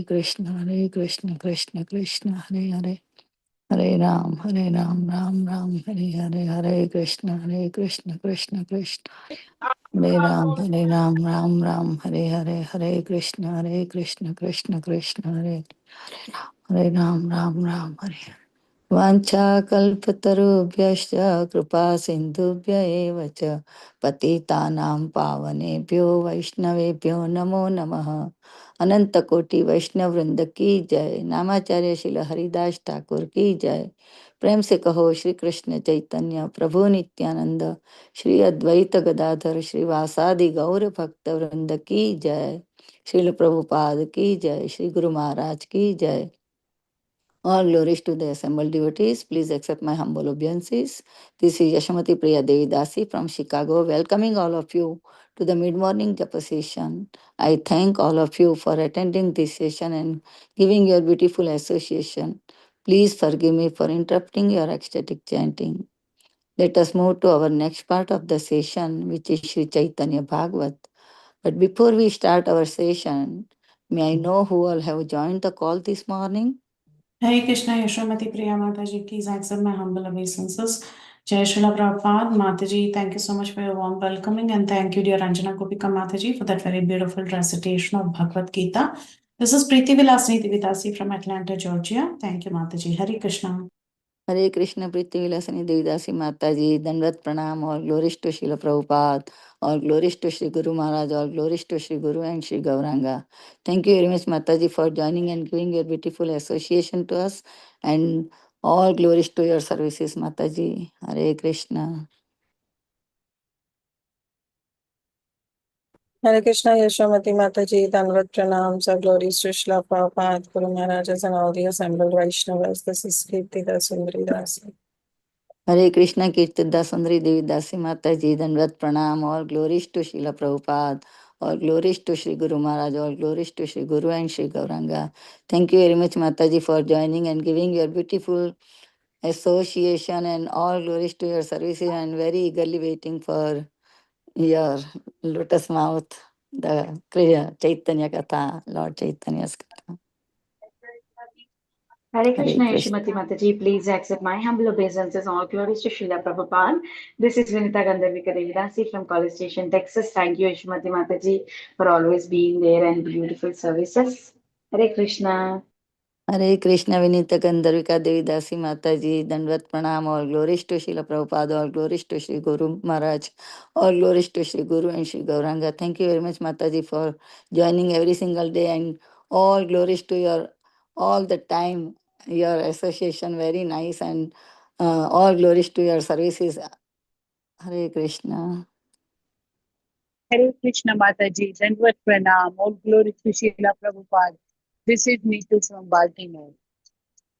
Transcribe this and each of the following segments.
Krishna Krishna Krishna Hare Hare, Hare Ram Ram Hare Hare, Hare Krishna Krishna Krishna, Hare Ram Ram Hare Hare, Hare Krishna Krishna Krishna, Hare Ram Hare. वाञ्छाकल्पतरुभ्यश्च कृपा सिन्धुभ्य एव च पतितानां पावनेभ्यो वैष्णवेभ्यो नमो नमः। अनंत कोटि वैष्णव वृंद की जय। नामाचार्य शिल हरिदास ठाकुर की जय। प्रेम से कहो श्री कृष्ण चैतन्य प्रभु नित्यानंद, श्री अद्वैत गदाधर श्रीवासादि गौर भक्त वृंद की जय। श्रील प्रभुपाद की जय। श्री गुरु महाराज की जय। All glories to the assembled devotees. Please accept my humble obeisances. This is Yashamati Priya Devi Dasi from Chicago, welcoming all of you to the mid-morning japa session. I thank all of you for attending this session and giving your beautiful association. Please forgive me for interrupting your ecstatic chanting. Let us move to our next part of the session, which is Sri Chaitanya Bhagavat. But before we start our session, may I know who all have joined the call this morning? Hare Krishna, Yashomati Priya Mataji, please accept my humble obeisances. Jai Srila Prabhupada, Mataji, thank you so much for your warm welcoming, and thank you, dear Anjana Gopika Mataji, for that very beautiful recitation of Bhagavad Gita. This is Preeti Vilasani Devidasi from Atlanta, Georgia. Thank you, Mataji. Hare Krishna. हरे कृष्ण प्रीति विलासनी देवीदासी माता जी, दंडवत प्रणाम। और glories to Srila Prabhupada, और glories to Shri Guru महाराज, और glories to Shri Guru and Shri Gauranga. Thank you very much माता जी for joining and giving your beautiful association to us, and all glories to your services माता जी. हरे Krishna. Hare Krishna, Yashamati Mataji, Danvat Pranam, so glories to Srila Prabhupada, Guru Maharajas, and all the assembled Vaishnavas. This is Kirtida Sundari dasi. हरे कृष्ण कीर्तिदा सुंदरी देवीदासी माता जी, दंडवत प्रणाम. और glories to Srila Prabhupada, और glories to Shri Guru महाराज, और glories to Shri Guru and Shri Gauranga. Thank you very much Mata ji for joining and giving your beautiful association, and all glories to your services, and very eagerly waiting for your lotus mouth, the Chaitanya Katha, Lord Chaitanya's Katha. Hare Krishna, Yashimati Mataji, please accept my humble obeisances. All glories to Srila Prabhupada. This is Vinita Gandharvika Devidasi from College Station, Texas. Thank you, Yashimati Mataji, for always being there and beautiful services. Hare Krishna. हरे कृष्ण विनीत गंधर्विका देवीदासी माता जी, दंडवत प्रणाम. और glories to Srila Prabhupada, और glories to Shri Guru महाराज, और glories to Shri Guru and Shri Gauranga. Thank you very much Mata ji for joining every single day, and all glories to your all the time, your association very nice, and all glories to your services. Hare Krishna. Hare Krishna Mataji, Dandavat Pranam, all glory to Srila Prabhupada. This is Neetu from Baltimore.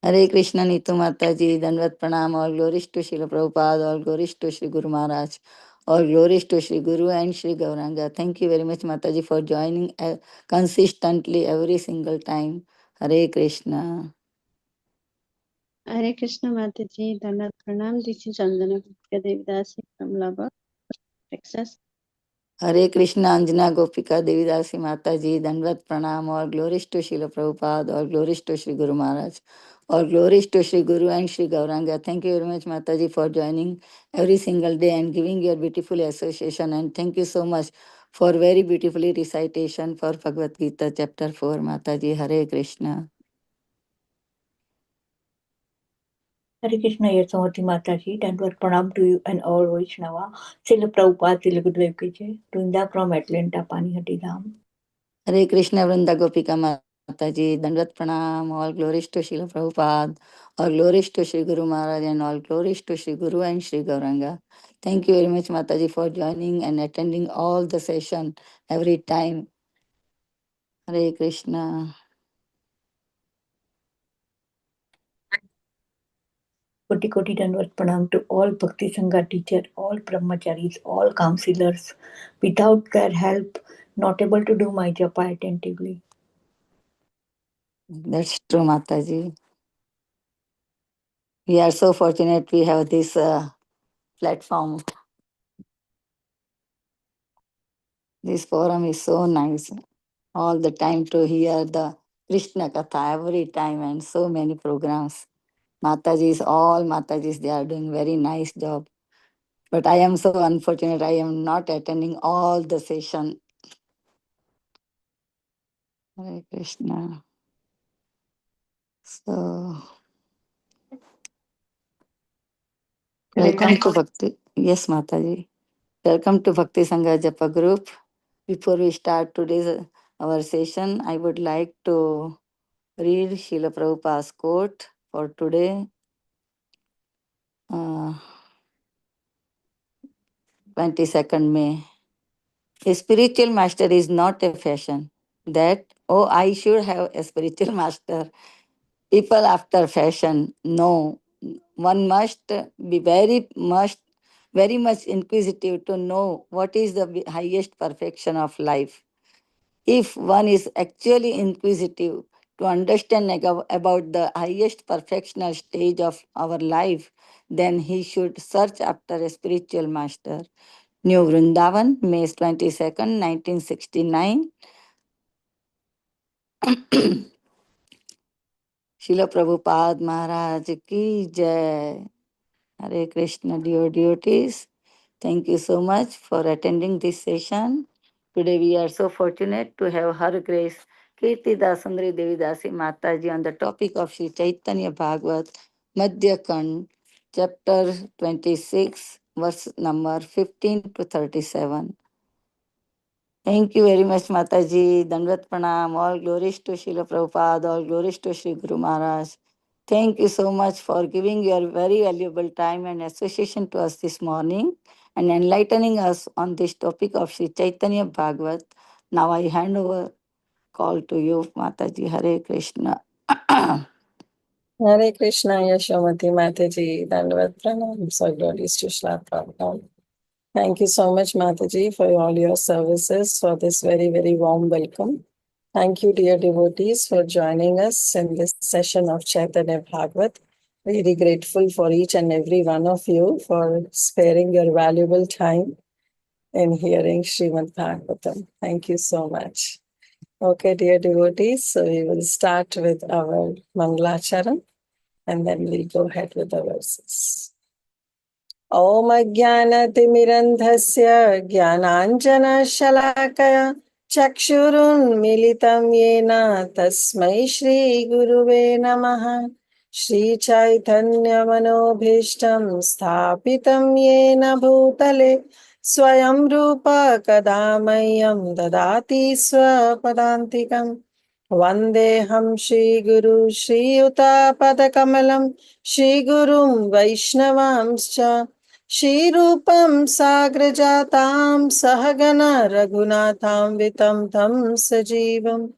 हरे कृष्ण नीतू माता जी, दंडवत प्रणाम. और glories to Srila Prabhupada, और glories to Shri Guru महाराज, और glories to Shri Guru and Shri Gauranga. Thank you very much Mata ji for joining consistently every single time. Hare Krishna. Hare Krishna Mataji, Dandavat Pranam. This is Anjana Gupta Devidasi from Lubbock, Texas. हरे कृष्ण अंजना गोपिका देवीदासी माता जी, दंडवत प्रणाम. और glories to Srila Prabhupada, और glories to Shri Guru महाराज, और glories to Shri Guru and Shri Gauranga. Thank you very much Mata ji for joining every single day and giving your beautiful association, and thank you so much for very beautifully recitation for Bhagavad Gita chapter 4 माता जी. हरे Krishna. Hare Krishna, Yasomati Mataji, Dandavat Pranam to you and all Vaishnava. Srila Prabhupada, Srila Gurudev Ki Jai. Vrinda from Atlanta, Panihati Dham. हरे कृष्ण वृंदा गोपिका माता ji, dandavat pranam. All glories to Srila Prabhupada, और glories to Shri Guru Maharaj, and all glories to Shri Guru and Shri Gauranga. Thank you very much Mata ji for joining and attending all the session every time. Hare Krishna. Koti Koti Dandavat Pranam to all Bhakti Sangha teachers, all brahmacharis, all counselors. Without their help, not able to do my japa attentively. That's true माता जी. We are so fortunate we have this platform. This forum is so nice. All the time to hear the Krishna Katha every time and so many programs. All Matajis, they are doing very nice job. But I am so unfortunate, I am not attending all the session. Hare Krishna. So, welcome to Bhakti. Yes, Mataji. Welcome to Bhakti Sangha Japa group. Before we start today's our session, I would like to read Srila Prabhupada's quote for today, 22nd May. A spiritual master is not a fashion. That, oh, I should have a spiritual master. People after fashion. No, one must be very much inquisitive to know what is the highest perfection of life. If one is actually inquisitive to understand about the highest perfectional stage of our life, then he should search after a spiritual master. New Vrindavan, May 22nd, 1969. Srila Prabhupada Maharaj ki jai. Hare Krishna, dear devotees. Thank you so much for attending this session. Today we are so fortunate to have Her Grace Kirtida Sundari Devi Dasi Mataji on the topic of Sri Chaitanya Bhagavat, Madhya Khand, chapter 26, verse number 15 to 37. Thank you very much, Mataji. Dandavat Pranam. All glories to Srila Prabhupada. All glories to Sri Guru Maharaj. Thank you so much for giving your very valuable time and association to us this morning and enlightening us on this topic of Sri Chaitanya Bhagavat. Now I hand over call to you, Mataji. Hare Krishna. Hare Krishna, Yashamati Mataji, Dandavat Pranam, so glories to Shri Prabhupada. Thank you so much, Mataji, for all your services, for this very, very warm welcome. Thank you, dear devotees, for joining us in this session of Chaitanya Bhagavat. Really grateful for each and every one of you for sparing your valuable time in hearing Srimad Bhagavatam. Thank you so much. Okay, dear devotees, so we will start with our Mangalacharan and then we'll go ahead with the verses. Om Ajnanatimirandhasya Jnananjana-shalakaya Chakshurunmilitam Yena Tasmai Shri Guruve Namaha. Shri Chaitanya Manobhishtam Sthapitam Yena Bhutale Swayam Rupa Kadamayam Dadati Swapadantikam. Vandeham Shri Guru Shri Yuta Padakamalam Shri Gurum Vaishnavamscha Shri Rupam Sagrajatam Sahagana Raghunatham Vitam Tam Sajivam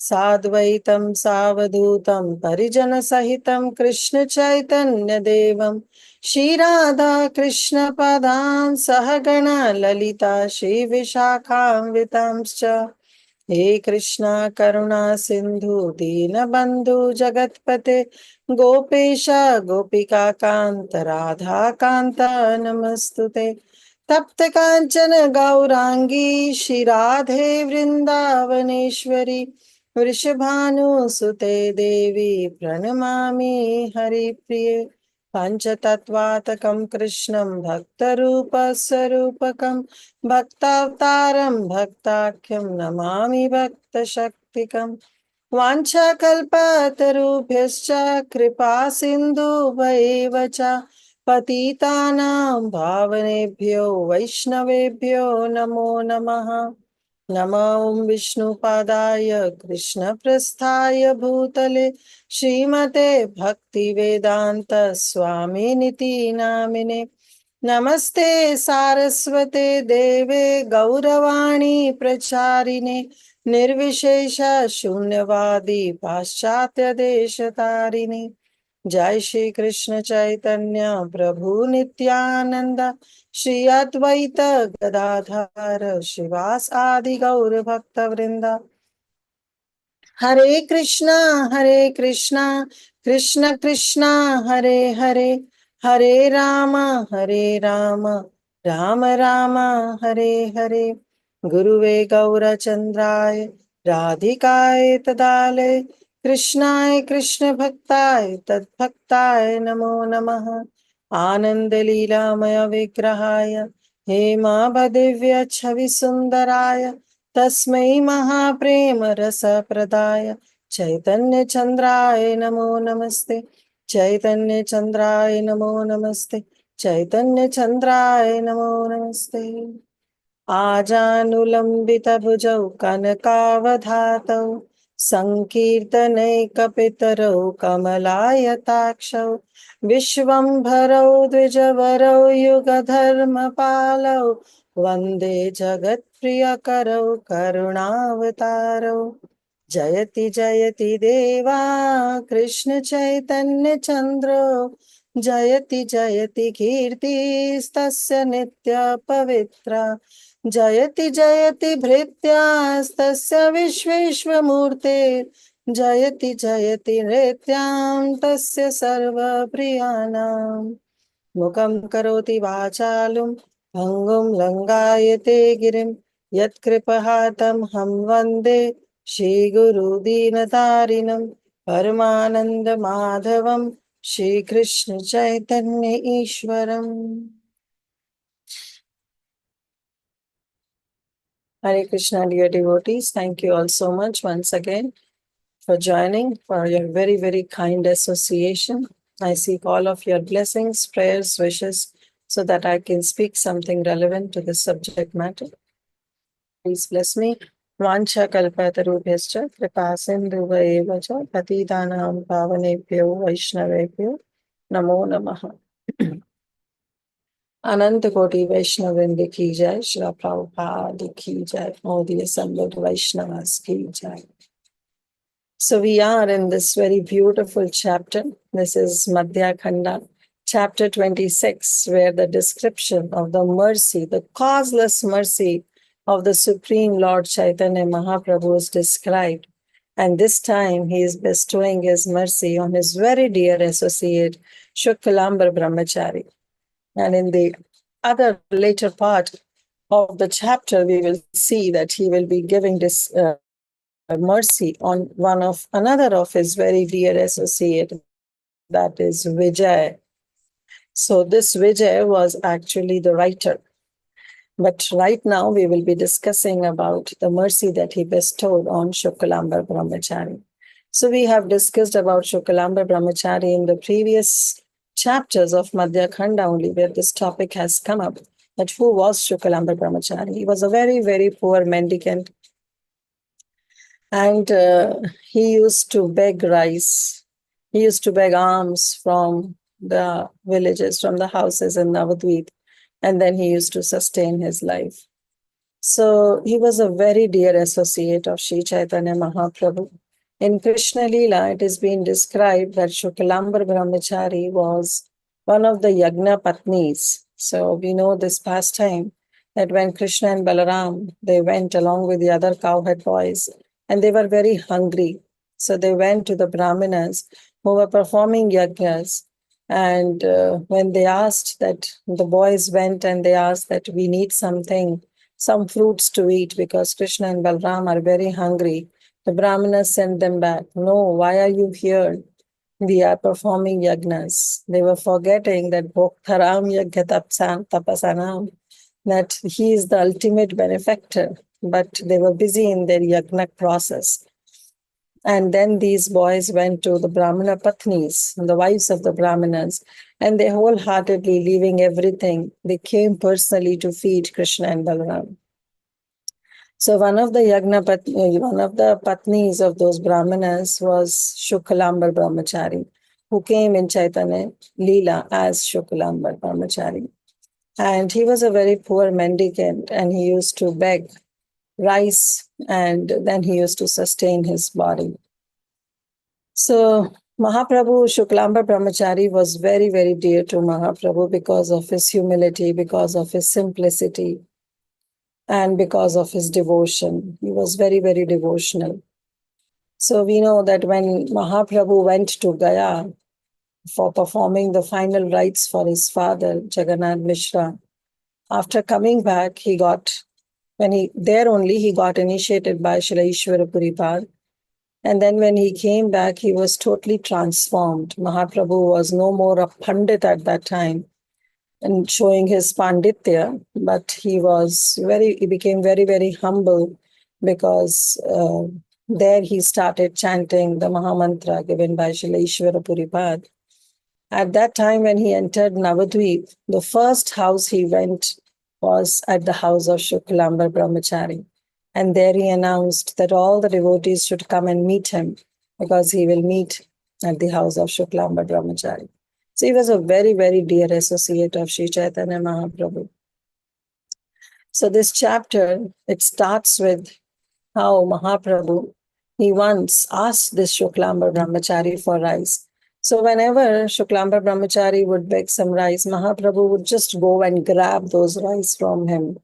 Sadvaitam Savadutam Parijana Sahitam Krishna Chaitanya Devam Shri Radha Krishna Padam Sahagana Lalita Shri Vishakham Vitamscha हे कृष्णा करुणा सिंधु दीन बंधु जगतपते गोपेश गोपिका कांत राधा कांत नमस्तुते तप्त कांचन गौरांगी श्री राधे वृंदावनेश्वरी वृषभानुसुते देवी प्रणमामि हरिप्रिये पंचतत्वात्मकं कृष्णं भक्तरूपस्वरूपकं भक्तावतारं भक्ताख्यं नमामि भक्तशक्तिकं वाञ्छाकल्पतरुभ्यश्च कृपा सिन्धुभ्यैव च पतितानां पावनेभ्यो वैष्णवेभ्यो नमो नमः नमो विष्णुपादाय कृष्णप्रस्थाय भूतले श्रीमते भक्तिवेदान्त स्वामिनिति नामिने नमस्ते सारस्वते देवे गौरवाणी प्रचारिणे निर्विशेष शून्यवादी पाश्चात्य देशतारिणे जय श्री कृष्ण चैतन्य प्रभु नित्यानंद श्री अद्वैत गदाधर शिवास आदि गौर भक्त वृंदा हरे कृष्णा कृष्ण कृष्णा हरे हरे हरे राम राम राम हरे हरे गुरुवे गौरचंद्राय राधिकाय तदालय कृष्णाय कृष्ण भक्ताय तद्भक्ताय नमो नमः आनंद लीलामय विग्रहाय हेमाभदिव्य छवि सुंदराय तस्मै महाप्रेम रस प्रदाय चैतन्य चंद्राय नमो नमस्ते चैतन्य चंद्राय नमो नमस्ते चैतन्य चंद्राय नमो नमस्ते आजानुलम्बितभुजौ कनकावधातौ सङ्कीर्तनैकपितरौ कमलायताक्षौ विश्वम्भरौ द्विजवरौ युगधर्मपालौ वन्दे जगत्प्रियकरौ करुणावतारौ जयति जयति देवा कृष्ण चैतन्य चन्द्रो जयति जयति कीर्तिस्तस्य नित्य पवित्रा जयति जयति भृत्यास्तस्य विश्वेश्वमूर्ते जयति जयति नृत्यां तस्य सर्वप्रियाणाम् मुखं करोति वाचालं भङ्गुं लङ्घयते गिरिं यत्कृपहातं हम वन्दे श्रीगुरुदीनतारिणं परमानन्दमाधवं श्रीकृष्ण चैतन्य ईश्वरम् Hare Krishna, dear devotees. Thank you all so much once again for joining, for your very, very kind association. I seek all of your blessings, prayers, wishes, so that I can speak something relevant to this subject matter. Please bless me. Vancha kalpatarubhyascha kripa sindhuva cha patitanam pavanebhyo vaishnavebhyo namo namaha. अनंत कोटि वैष्णव वृंद की जय श्री प्रभुपाद की जय Modi assembled Vaishnavas की जय. So we are in this very beautiful chapter. This is Madhya Khanda, chapter 26, where the description of the mercy, the causeless mercy of the Supreme Lord Chaitanya Mahaprabhu is described. And this time he is bestowing his mercy on his very dear associate, Shukalambar Brahmachari. And in the other later part of the chapter, we will see that he will be giving this mercy on another of his very dear associate, that is Vijay. So this Vijay was actually the writer. But right now we will be discussing about the mercy that he bestowed on Shukalambar Brahmachari. So we have discussed about Shukalambar Brahmachari in the previous chapters of Madhya Khanda only, where this topic has come up. That who was Shukalambar Brahmachari? He was a very, very poor mendicant. And he used to beg rice. He used to beg alms from the villages, from the houses in Navadvip. And then he used to sustain his life. So he was a very dear associate of Sri Chaitanya Mahaprabhu. In Krishna Leela, it is being described that Shukalambar Brahmachari was one of the Yagna Patnis. So we know this pastime that when Krishna and Balaram, they went along with the other cowherd boys, and they were very hungry. So they went to the Brahmanas who were performing yajnas. And when they asked that, the boys went and they asked that we need something, some fruits to eat because Krishna and Balaram are very hungry. The Brahmanas sent them back. No, why are you here? We are performing yagnas. They were forgetting that Bhoktaram Yagya Tapasanam, that he is the ultimate benefactor. But they were busy in their yagna process. And then these boys went to the Brahmana Patnis, the wives of the Brahmanas, and they wholeheartedly, leaving everything, they came personally to feed Krishna and Balaram. So one of the Patnis of those Brahmanas was Shukalambar Brahmachari, who came in Chaitanya Leela as Shukalambar Brahmachari. And he was a very poor mendicant, and he used to beg rice, and then he used to sustain his body. So Mahaprabhu, Shukalambar Brahmachari was very, very dear to Mahaprabhu because of his humility, because of his simplicity, and because of his devotion. He was very, very devotional. So we know that when Mahaprabhu went to Gaya for performing the final rites for his father, Jagannath Mishra, after coming back, he got There only he got initiated by Srila Ishwara Puripad. And then when he came back, he was totally transformed. Mahaprabhu was no more a Pandit at that time and showing his Panditya, but he became very, very humble because there he started chanting the Mahamantra given by Srila Ishwara Puripad. At that time, when he entered Navadvip, the first house he went was at the house of Shuklambar Brahmachari. And there he announced that all the devotees should come and meet him because he will meet at the house of Shuklambar Brahmachari. So he was a very, very dear associate of Sri Chaitanya Mahaprabhu. So this chapter, it starts with how Mahaprabhu, he once asked this Shuklambar Brahmachari for rice. So whenever Shuklambar Brahmachari would beg some rice, Mahaprabhu would just go and grab those rice from him.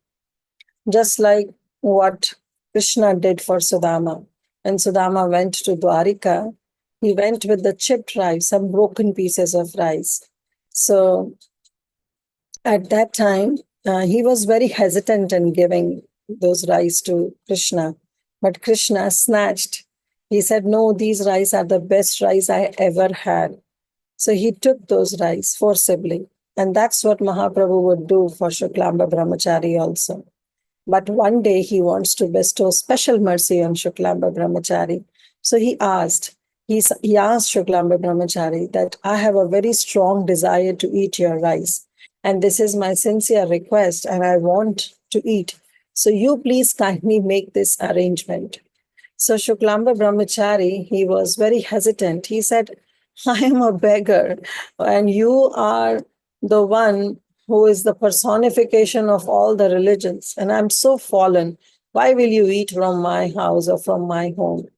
Just like what Krishna did for Sudama. When Sudama went to Dwarika, he went with the chipped rice, some broken pieces of rice. So at that time, he was very hesitant in giving those rice to Krishna. But Krishna snatched. He said, no, these rice are the best rice I ever had. So he took those rice forcibly. And that's what Mahaprabhu would do for Shuklamba Brahmachari also. But one day he wants to bestow special mercy on Shuklamba Brahmachari. So he asked Shuklamba Brahmachari that I have a very strong desire to eat your rice. And this is my sincere request and I want to eat. So you please kindly make this arrangement. So Shuklamba Brahmachari, he was very hesitant. He said, I am a beggar and you are the one who is the personification of all the religions. And I'm so fallen. Why will you eat from my house or from my home?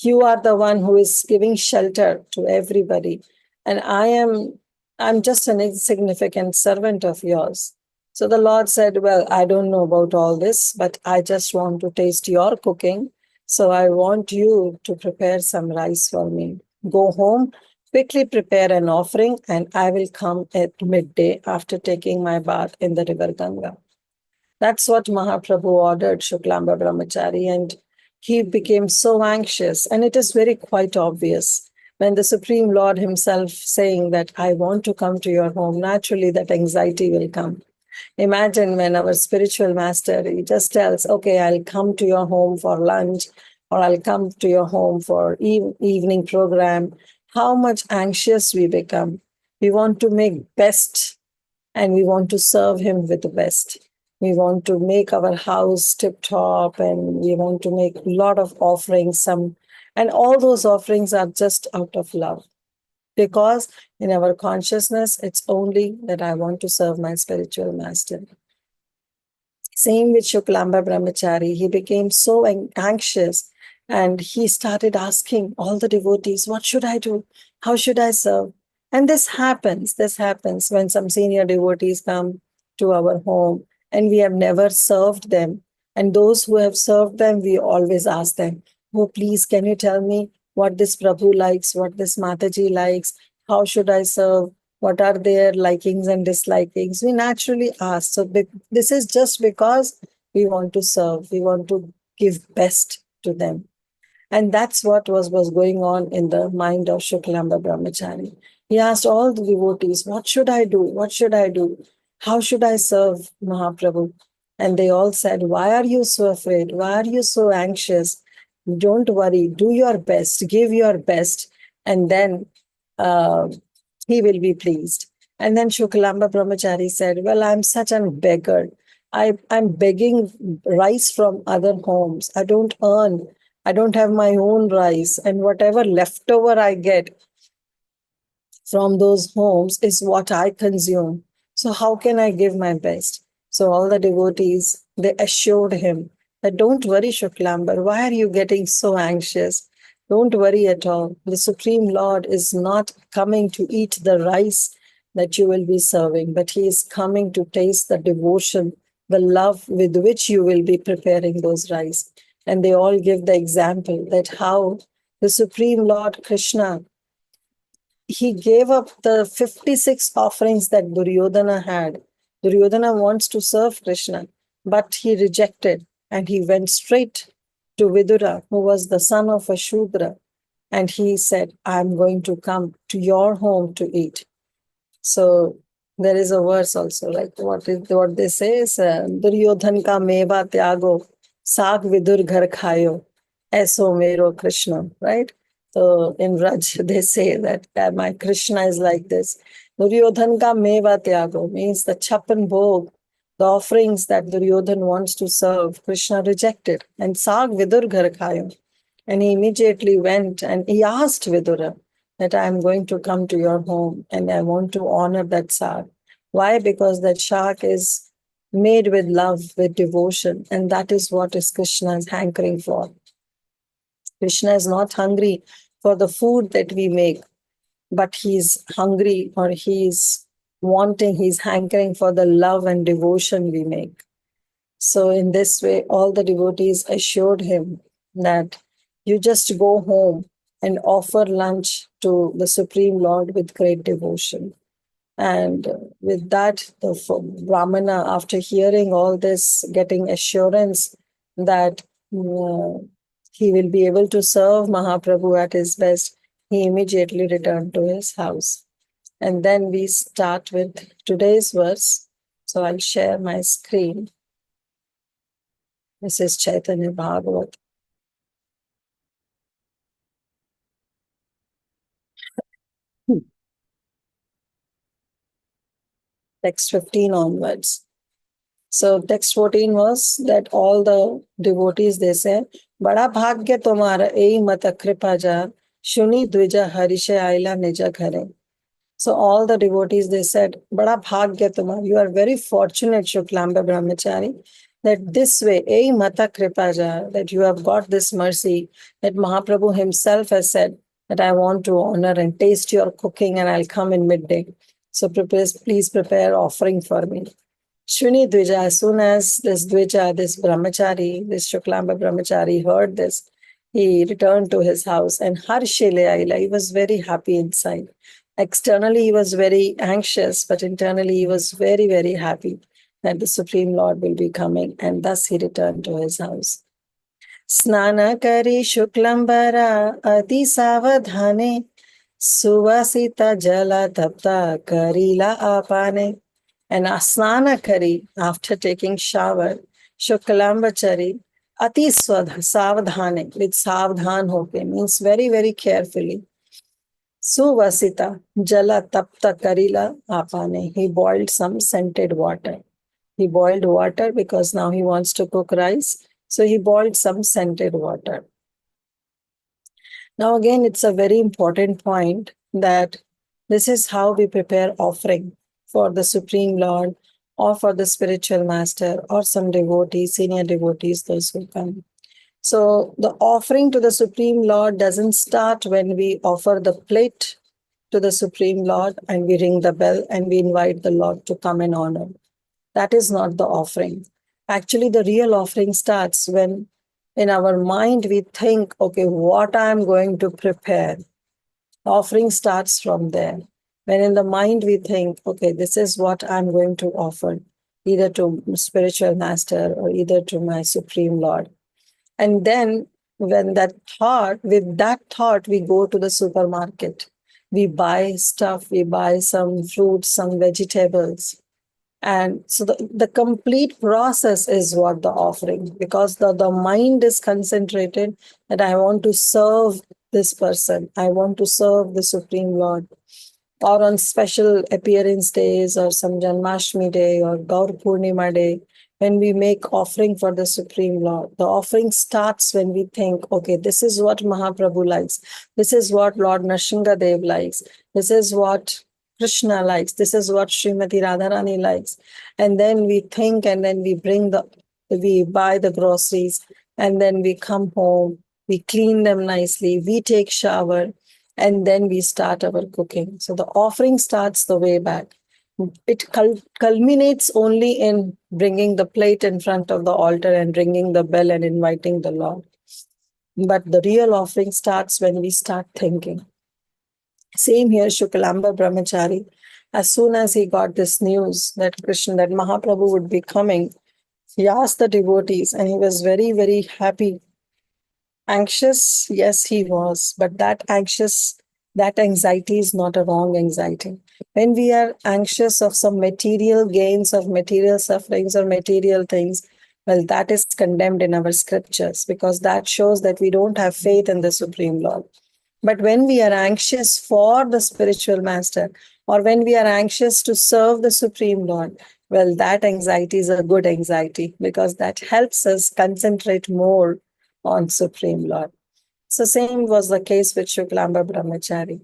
You are the one who is giving shelter to everybody. And I'm just an insignificant servant of yours. So the Lord said, well, I don't know about all this, but I just want to taste your cooking. So I want you to prepare some rice for me. Go home, quickly prepare an offering, and I will come at midday after taking my bath in the river Ganga. That's what Mahaprabhu ordered Shuklamba Brahmachari, and he became so anxious. And it is very quite obvious when the Supreme Lord himself saying that I want to come to your home, naturally that anxiety will come. Imagine when our spiritual master, he just tells, okay, I'll come to your home for lunch, or I'll come to your home for evening program. How much anxious we become. We want to make best and we want to serve him with the best. We want to make our house tip top and we want to make a lot of offerings. And all those offerings are just out of love. Because in our consciousness, it's only that I want to serve my spiritual master. Same with Shuklamba Brahmachari. He became so anxious and he started asking all the devotees, what should I do? How should I serve? And this happens when some senior devotees come to our home and we have never served them. And those who have served them, we always ask them, oh, please, can you tell me what this Prabhu likes, what this Mataji likes? How should I serve? What are their likings and dislikings? We naturally ask. So this is just because we want to serve. We want to give best to them. And that's what was going on in the mind of Shuklamba Brahmachari. He asked all the devotees, what should I do? What should I do? How should I serve Mahaprabhu? And they all said, why are you so afraid? Why are you so anxious? Don't worry. Do your best. Give your best. And then he will be pleased. And then Shuklamba Brahmachari said, well, I'm such a beggar. I'm begging rice from other homes. I don't earn. I don't have my own rice. And whatever leftover I get from those homes is what I consume. So how can I give my best? So all the devotees, they assured him that don't worry, Shuklambar. Why are you getting so anxious? Don't worry at all. The Supreme Lord is not coming to eat the rice that you will be serving, but he is coming to taste the devotion, the love with which you will be preparing those rice. And they all give the example that how the Supreme Lord Krishna, he gave up the 56 offerings that Duryodhana had. Duryodhana wants to serve Krishna, But he rejected and he went straight to Vidura, who was the son of a Shudra. And he said, I'm going to come to your home to eat. So there is a verse also, like what they say is Duryodhan ka meva tyago, saag vidur ghar khayo, aso mero Krishna, right? So in Raj, they say that my Krishna is like this. Duryodhan ka meva tyago means the chapan bhog, the offerings that Duryodhan wants to serve, Krishna rejected. And saag vidur ghar khayo. And he immediately went and he asked Vidura that I am going to come to your home and I want to honor that saag. Why? Because that saag is made with love, with devotion, and that is what is Krishna's hankering for. Krishna is not hungry for the food that we make, but he's hungry or he's wanting, he's hankering for the love and devotion we make. So in this way, all the devotees assured him that you just go home and offer lunch to the Supreme Lord with great devotion. And with that, the Brahmana, after hearing all this, getting assurance that he will be able to serve Mahaprabhu at his best, he immediately returned to his house. And then we start with today's verse. So I'll share my screen. This is Caitanya Bhagavata. Text 15 onwards. So text 14 was that all the devotees, they say, Bada bhagya tumhara ei mata kripa ja, shuni dvija harisha aila nija ghare. So all the devotees, they said, Bada bhagya tumhara, you are very fortunate, Shuklamba Brahmachari, that this way, ei mata kripa ja, that you have got this mercy, that Mahaprabhu himself has said that I want to honor and taste your cooking and I'll come in midday. So please prepare offering for me. Shuni Dvija, as soon as this Dvija, this Brahmachari, this Shuklamba Brahmachari heard this, he returned to his house and Harshile Aila, he was very happy inside. Externally, he was very anxious, but internally, he was very, very happy that the Supreme Lord will be coming, and thus he returned to his house. Snana kari Shuklambara ati savadhane, suvasita jala tapta karila apane. And asnana kari, after taking shower, Shuklambachari, ati savadhane, with savdhan hoke, means very, very carefully. Suvasita jala tapta karila apane. He boiled some scented water. He boiled water because now he wants to cook rice. So he boiled some scented water. Now again, it's a very important point that this is how we prepare offering for the Supreme Lord or for the spiritual master or some devotees, senior devotees, those who come. So the offering to the Supreme Lord doesn't start when we offer the plate to the Supreme Lord and we ring the bell and we invite the Lord to come and honor. That is not the offering. Actually, the real offering starts when in our mind we think, okay, what I'm going to prepare. Offering starts from there. When in the mind we think, okay, this is what I'm going to offer, either to spiritual master or either to my Supreme Lord. And then when with that thought, we go to the supermarket. We buy stuff, we buy some fruits, some vegetables. And so the complete process is what the offering, because the mind is concentrated that I want to serve this person. I want to serve the Supreme Lord. Or on special appearance days or some Janmashtami day or Gaur Purnima day, when we make offering for the Supreme Lord, the offering starts when we think, okay, this is what Mahaprabhu likes. This is what Lord Nrsingadev likes. This is what Krishna likes. This is what Srimati Radharani likes. And then we think and then we buy the groceries and then we come home, we clean them nicely, we take shower, and then we start our cooking. So the offering starts the way back. It culminates only in bringing the plate in front of the altar and ringing the bell and inviting the Lord. But the real offering starts when we start thinking. Same here, Shuklamba Brahmachari, as soon as he got this news that Mahaprabhu would be coming, He asked the devotees, and he was very, very happy. Anxious, yes, he was, but that anxiety is not a wrong anxiety. When we are anxious of some material gains, of material sufferings, or material things, well, that is condemned in our scriptures, because that shows that we don't have faith in the Supreme Lord. But when we are anxious for the spiritual master, or when we are anxious to serve the Supreme Lord, well, that anxiety is a good anxiety, because that helps us concentrate more on Supreme Lord. So same was the case with Shuklamba Brahmachari.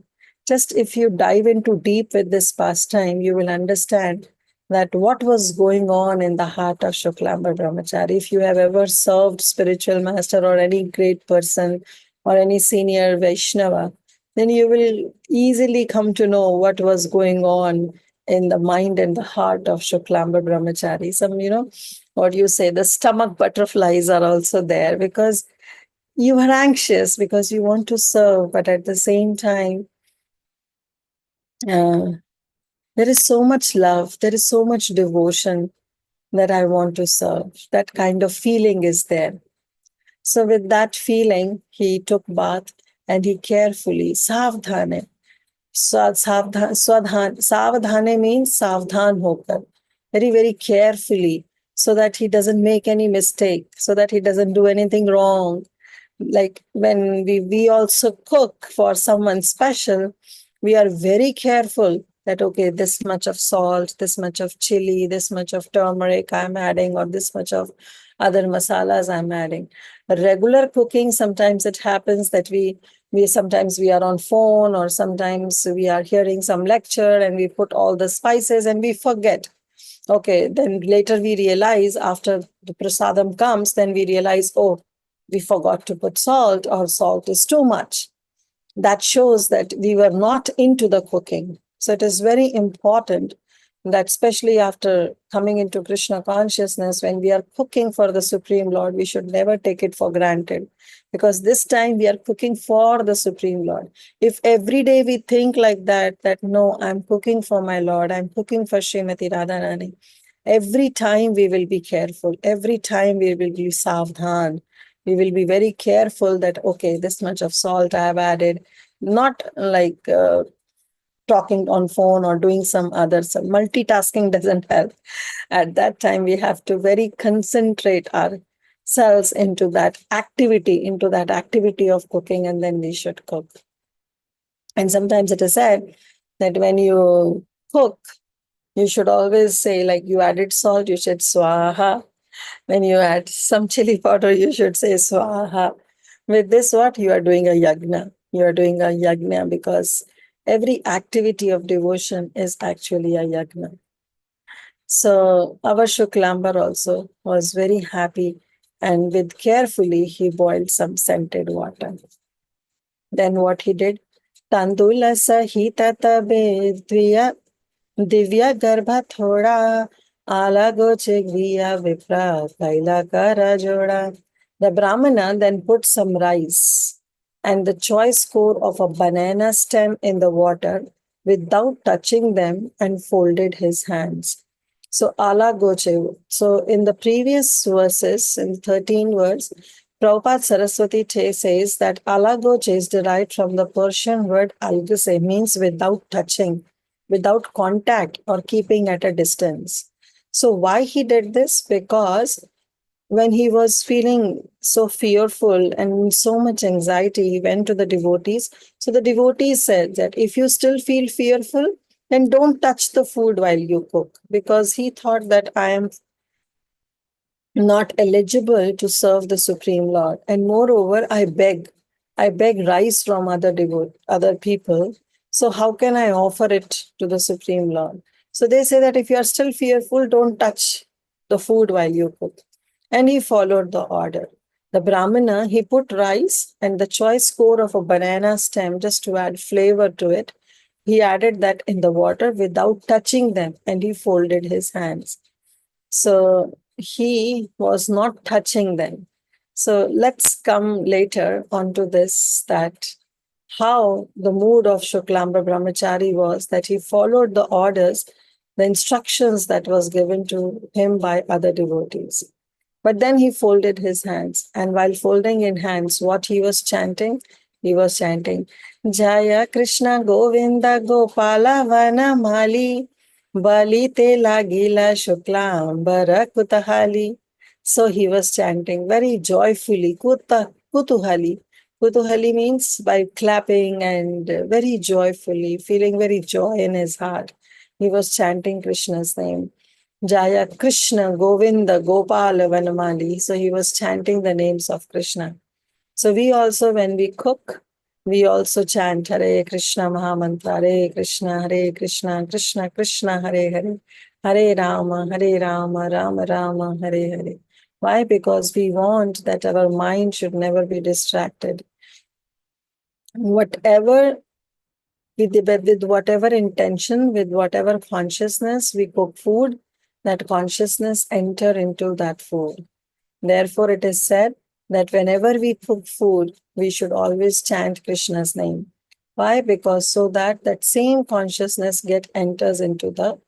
Just if you dive into deep with this pastime, you will understand that what was going on in the heart of Shuklamba Brahmachari. If you have ever served spiritual master or any great person or any senior Vaishnava, then you will easily come to know what was going on in the mind and the heart of Shuklamba Brahmachari. Some, what you say, the stomach butterflies are also there, because you are anxious because you want to serve, but at the same time, there is so much love, there is so much devotion that I want to serve. That kind of feeling is there. So with that feeling, he took bath and he carefully, savdhane. Savdhane means savdhan hokar. Very, very carefully, so that he doesn't make any mistake, so that he doesn't do anything wrong. Like when we also cook for someone special, we are very careful that, okay, this much of salt, this much of chili, this much of turmeric I'm adding, or this much of other masalas I'm adding. Regular cooking, sometimes it happens that we sometimes we are on phone, or sometimes we are hearing some lecture and we put all the spices and we forget. Okay, then later we realize, after the prasadam comes, then we realize, oh, we forgot to put salt, or salt is too much. That shows that we were not into the cooking. So it is very important that, especially after coming into Krishna consciousness, when we are cooking for the Supreme Lord, we should never take it for granted, because this time we are cooking for the Supreme Lord. If every day we think like that no, I'm cooking for my Lord, I'm cooking for Srimati Radharani, every time we will be careful, every time we will be savdhan. We will be very careful that, okay, this much of salt I have added, not like talking on phone or doing some other. So multitasking doesn't help. At that time, we have to very concentrate ourselves into that activity of cooking, and then we should cook. And sometimes it is said that when you cook, you should always say, like, you added salt, you should swaha. When you add some chili powder, you should say swaha. With this, what? You are doing a yagna. You are doing a yagna, because every activity of devotion is actually a yagna. So our Shuklambar also was very happy, and with carefully he boiled some scented water. Then what he did? Tandula sahita tabe divya garbha thoda ala goche gviya vipra kaila kara joda. The Brahmana then put some rice and the choice core of a banana stem in the water without touching them, and folded his hands. So ala goche. So in the previous verses, in 13 words, Prabhupada Saraswati says that ala goche is derived from the Persian word algase, means without touching, without contact, or keeping at a distance. So why he did this? Because when he was feeling so fearful and so much anxiety, he went to the devotees. So the devotees said that if you still feel fearful, then don't touch the food while you cook, because he thought that I am not eligible to serve the Supreme Lord. And moreover, I beg rice from other people. So how can I offer it to the Supreme Lord? So they say that if you are still fearful, don't touch the food while you cook. And he followed the order. The Brahmana, he put rice and the choice core of a banana stem just to add flavor to it. He added that in the water without touching them, and he folded his hands. So he was not touching them. So let's come later onto this, that how the mood of Shuklamba Brahmachari was, that he followed the orders, the instructions that was given to him by other devotees. But then he folded his hands. And while folding in hands, what he was chanting? He was chanting, Jaya Krishna Govinda Gopala Vana Mali Bali Te Lagila Shukla Ambara Kutahali. So he was chanting very joyfully, Kutuhali. Kutuhali means by clapping and very joyfully, feeling very joy in his heart. He was chanting Krishna's name. Jaya Krishna, Govinda, Gopala, Vanamali. So he was chanting the names of Krishna. So we also, when we cook, we also chant Hare Krishna Mahamantra, Hare Krishna, Krishna Krishna, Hare Hare, Hare Rama, Rama Rama, Hare Hare. Why? Because we want that our mind should never be distracted. Whatever, with whatever intention, with whatever consciousness we cook food, that consciousness enter into that food. Therefore, it is said that whenever we cook food, we should always chant Krishna's name. Why? Because so that that same consciousness enters into the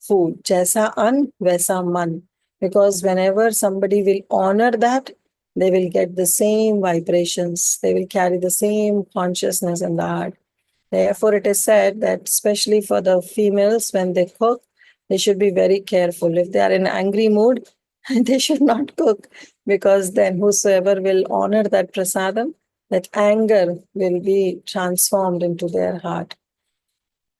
food. Jaisa an, vaisa man. Because whenever somebody will honor that, they will get the same vibrations. They will carry the same consciousness in the heart. Therefore, it is said that especially for the females, when they cook, they should be very careful. If they are in angry mood, they should not cook, because then whosoever will honor that prasadam, that anger will be transformed into their heart,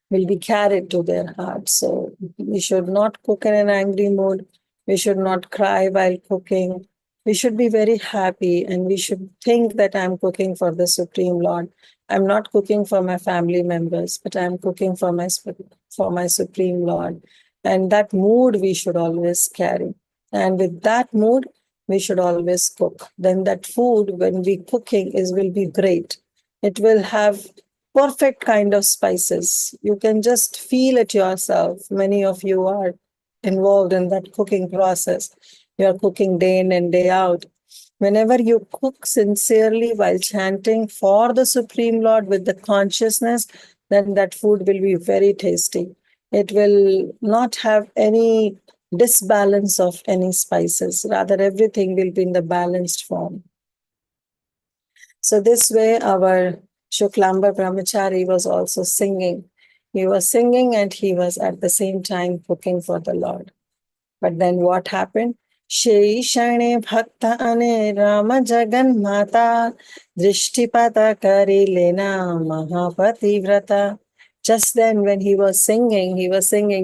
will be carried to their heart. So we should not cook in an angry mood. We should not cry while cooking. We should be very happy, and we should think that I'm cooking for the Supreme Lord. I'm not cooking for my family members, but I'm cooking for my Supreme Lord. And that mood we should always carry. And with that mood, we should always cook. Then that food, when we cooking, will be great. It will have perfect kind of spices. You can just feel it yourself. Many of you are involved in that cooking process. You are cooking day in and day out. Whenever you cook sincerely while chanting for the Supreme Lord with the consciousness, then that food will be very tasty. It will not have any disbalance of any spices. Rather, everything will be in the balanced form. So this way, our Shuklamba Brahmachari was also singing. He was singing and he was at the same time cooking for the Lord. But then what happened? Shei Shane Bhakta Ane Rama Jagan Mata Drishtipata Kari Lena Mahapati Vrata. Just then, when he was singing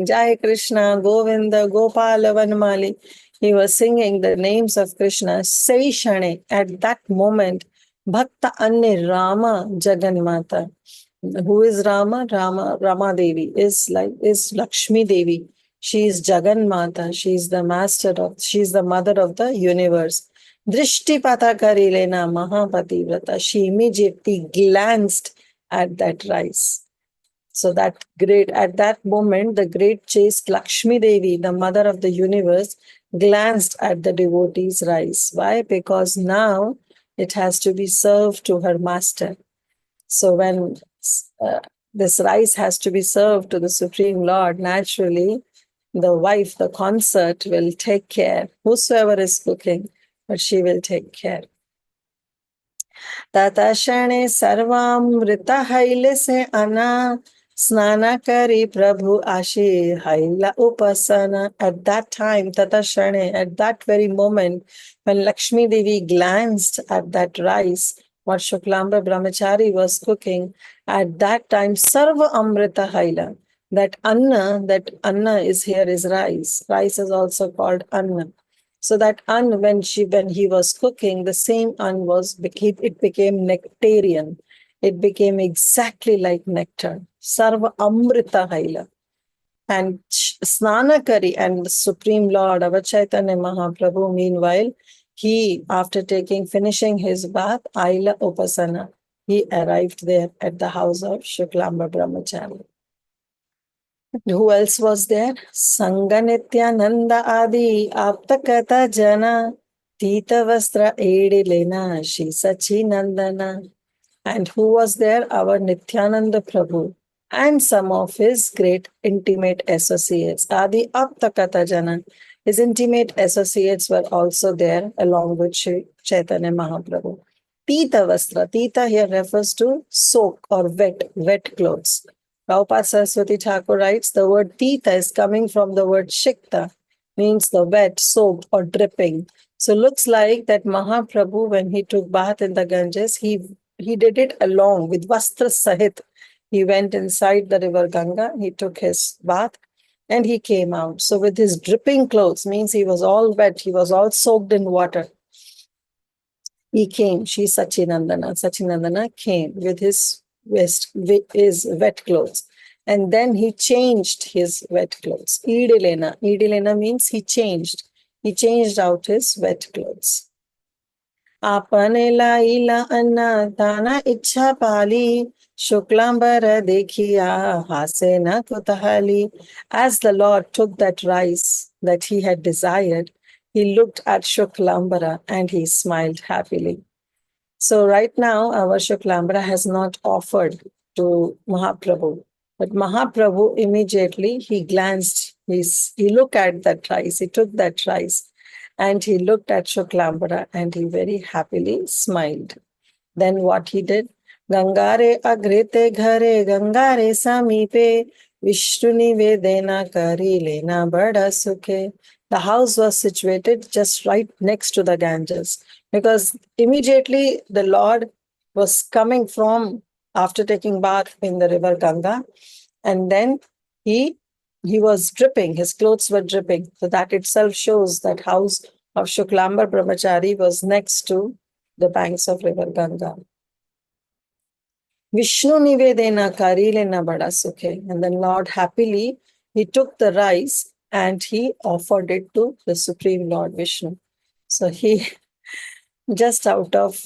Jai Krishna, Govinda, Gopala Vanamali. He was singing the names of Krishna. Sei Shane, at that moment, Bhakta Ane Rama Jagan Mata. Who is Rama? Rama Devi is Lakshmi Devi. She is Jagan Mata. She is the mother of the universe. Drishti Pata Karilena Mahapati Vrata. She immediately glanced at that rice. So at that moment, the great chaste Lakshmi Devi, the mother of the universe, glanced at the devotee's rice. Why? Because now it has to be served to her master. So when this rice has to be served to the Supreme Lord, naturally, the wife, the consort, will take care. Whosoever is cooking, but she will take care. Tata shane sarvamrita haile se ana snana kari prabhu ashi haila upasana. At that time, Tata shane, at that very moment, when Lakshmi Devi glanced at that rice, what Shuklamba Brahmachari was cooking, at that time, sarva amrita haila. That anna is here is rice. Rice is also called anna. So that when he was cooking, the same it became nectarian. It became exactly like nectar. Sarva amrita haila. And Snanakari and the Supreme Lord, our Chaitanya Mahaprabhu, meanwhile, he, after finishing his bath, Aila Upasana, he arrived there at the house of Shuklamba Brahmachari. Who else was there? Sanganityananda Adi Aptakata Jana Tita Vastra Edilena Shri Sachi Nandana. And who was there? Our Nityananda Prabhu and some of his great intimate associates. Adi Aptakata Jana. His intimate associates were also there along with Shri Chaitanya Mahaprabhu. Tita Vastra. Tita here refers to soak or wet clothes. Prabhupada Saraswati Thakur writes, the word Tita is coming from the word Shikta, means the wet, soaked or dripping. So looks like that Mahaprabhu, when he took bath in the Ganges, he did it along with Vastra Sahit. He went inside the river Ganga, he took his bath and he came out. So with his dripping clothes, means he was all wet, he was all soaked in water. He came, Shri Sachinandana. Sachinandana came with his wet clothes. And then he changed his wet clothes. Idilena. Idilena means he changed. He changed out his wet clothes. Apane laila anna dana ichha pali shuklambara dekhiya hasena kutahali. As the Lord took that rice that he had desired, he looked at Shuklambara and he smiled happily. So right now, our Shuklambara has not offered to Mahaprabhu. But Mahaprabhu immediately, he glanced, he looked at that rice, he took that rice and he looked at Shuklambara and he very happily smiled. Then what he did? Gangare agrete ghare, gangare samipe, Vishnuni vedena kari lena bada sukhe. The house was situated just right next to the Ganges, because immediately the Lord was coming from after taking bath in the river Ganga, and then he was dripping, his clothes were dripping. So that itself shows that house of Shuklambar Brahmachari was next to the banks of river Ganga. Vishnu Nivedena Karilena Bada Sukhe. And then Lord happily, he took the rice and he offered it to the Supreme Lord Vishnu. So he, just out of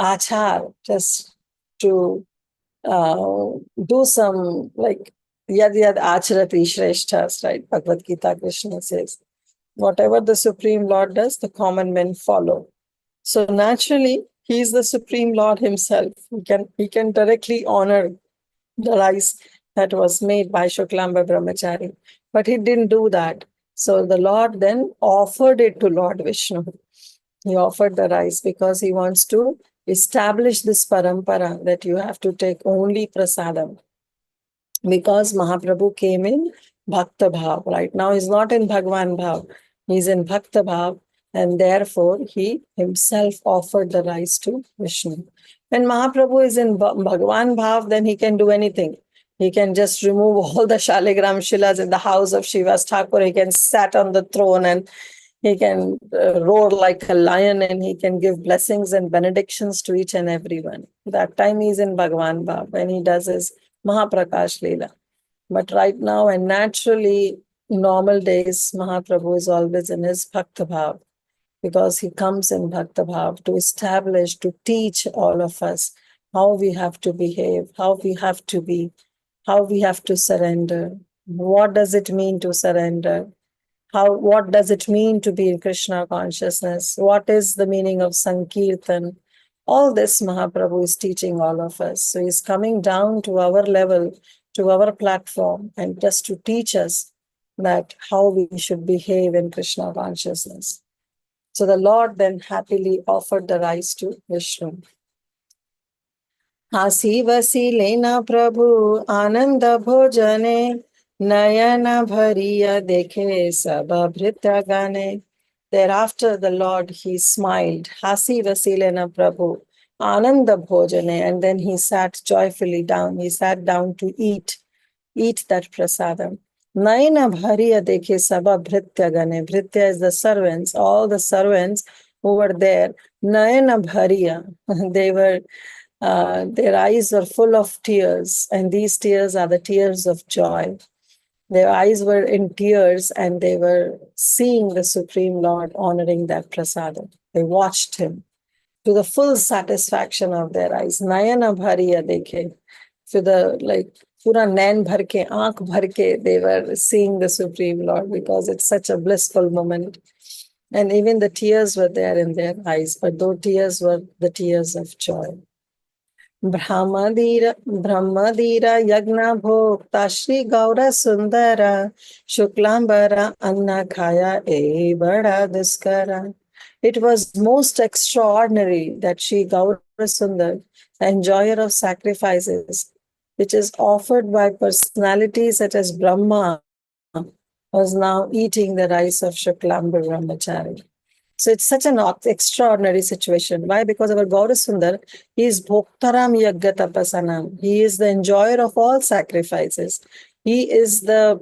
achar, just to do some like yad yad acharati shreshthas, right? Bhagavad Gita, Krishna says, whatever the Supreme Lord does, the common men follow. So naturally, he is the Supreme Lord himself. He can directly honor the rice that was made by Shuklamba Brahmachari. But he didn't do that. So the Lord then offered it to Lord Vishnu. He offered the rice because he wants to establish this parampara that you have to take only prasadam. Because Mahaprabhu came in Bhakta Bhav. Right now he's not in Bhagwan Bhav. He's in Bhakta Bhav. And therefore, he himself offered the rice to Vishnu. When Mahaprabhu is in Bhagwan Bhav, then he can do anything. He can just remove all the Shaligram Shilas in the house of Shiva's Thakur. He can sit on the throne and he can roar like a lion and he can give blessings and benedictions to each and everyone. That time he's in Bhagwan Bhav when he does his Mahaprakash Leela. But right now and naturally, normal days, Mahaprabhu is always in his Bhakta Bhav, because he comes in Bhakta Bhav to establish, to teach all of us how we have to behave, how we have to be, how we have to surrender. What does it mean to surrender? What does it mean to be in Krishna consciousness? What is the meaning of Sankirtan? All this Mahaprabhu is teaching all of us. So he's coming down to our level, to our platform, and just to teach us that how we should behave in Krishna consciousness. So the Lord then happily offered the rice to Vishnu. Hasi vasi lena prabhu ananda bhojane nayana bhariya dekhe sabha bhrita gane. Thereafter the Lord, he smiled. Hasi vasi lena prabhu ananda bhojane. And then he sat joyfully down. He sat down to eat that prasadam. Naina bhariya dekhe sabha bhritya gane. Bhritya is the servants, all the servants who were there. Naina bhariya, they were, their eyes were full of tears, and these tears are the tears of joy. Their eyes were in tears and they were seeing the Supreme Lord honoring that prasadam. They watched him to the full satisfaction of their eyes. Nayana bhariya dekhe. To the pura nain bharke, aankh bharke, they were seeing the Supreme Lord, because it's such a blissful moment. And even the tears were there in their eyes, but those tears were the tears of joy. Brahmadira Yagna Bhokta Shri Gaura Sundara Shuklambara Anna Khaya E Bada Duskara. It was most extraordinary that Shri Gaura Sundar, the enjoyer of sacrifices, which is offered by personalities such as Brahma, was now eating the rice of Shuklambar Brahmachari. So it's such an extraordinary situation. Why? Because our Gaurasundar, he is Bhoktaram Yagya Tapasanam. He is the enjoyer of all sacrifices. He is the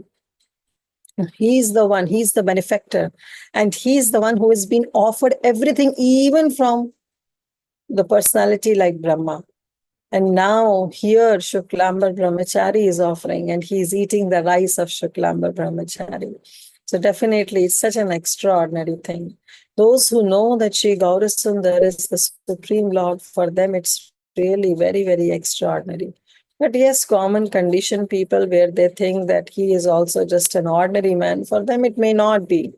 one, he's the benefactor. And he's the one who has been offered everything, even from the personality like Brahma. And now here Shuklambar Brahmachari is offering, and he's eating the rice of Shuklambar Brahmachari. So definitely it's such an extraordinary thing. Those who know that Sri Gaurasundar is the Supreme Lord, for them it's really very, very extraordinary. But yes, common condition people where they think that he is also just an ordinary man, for them it may not be.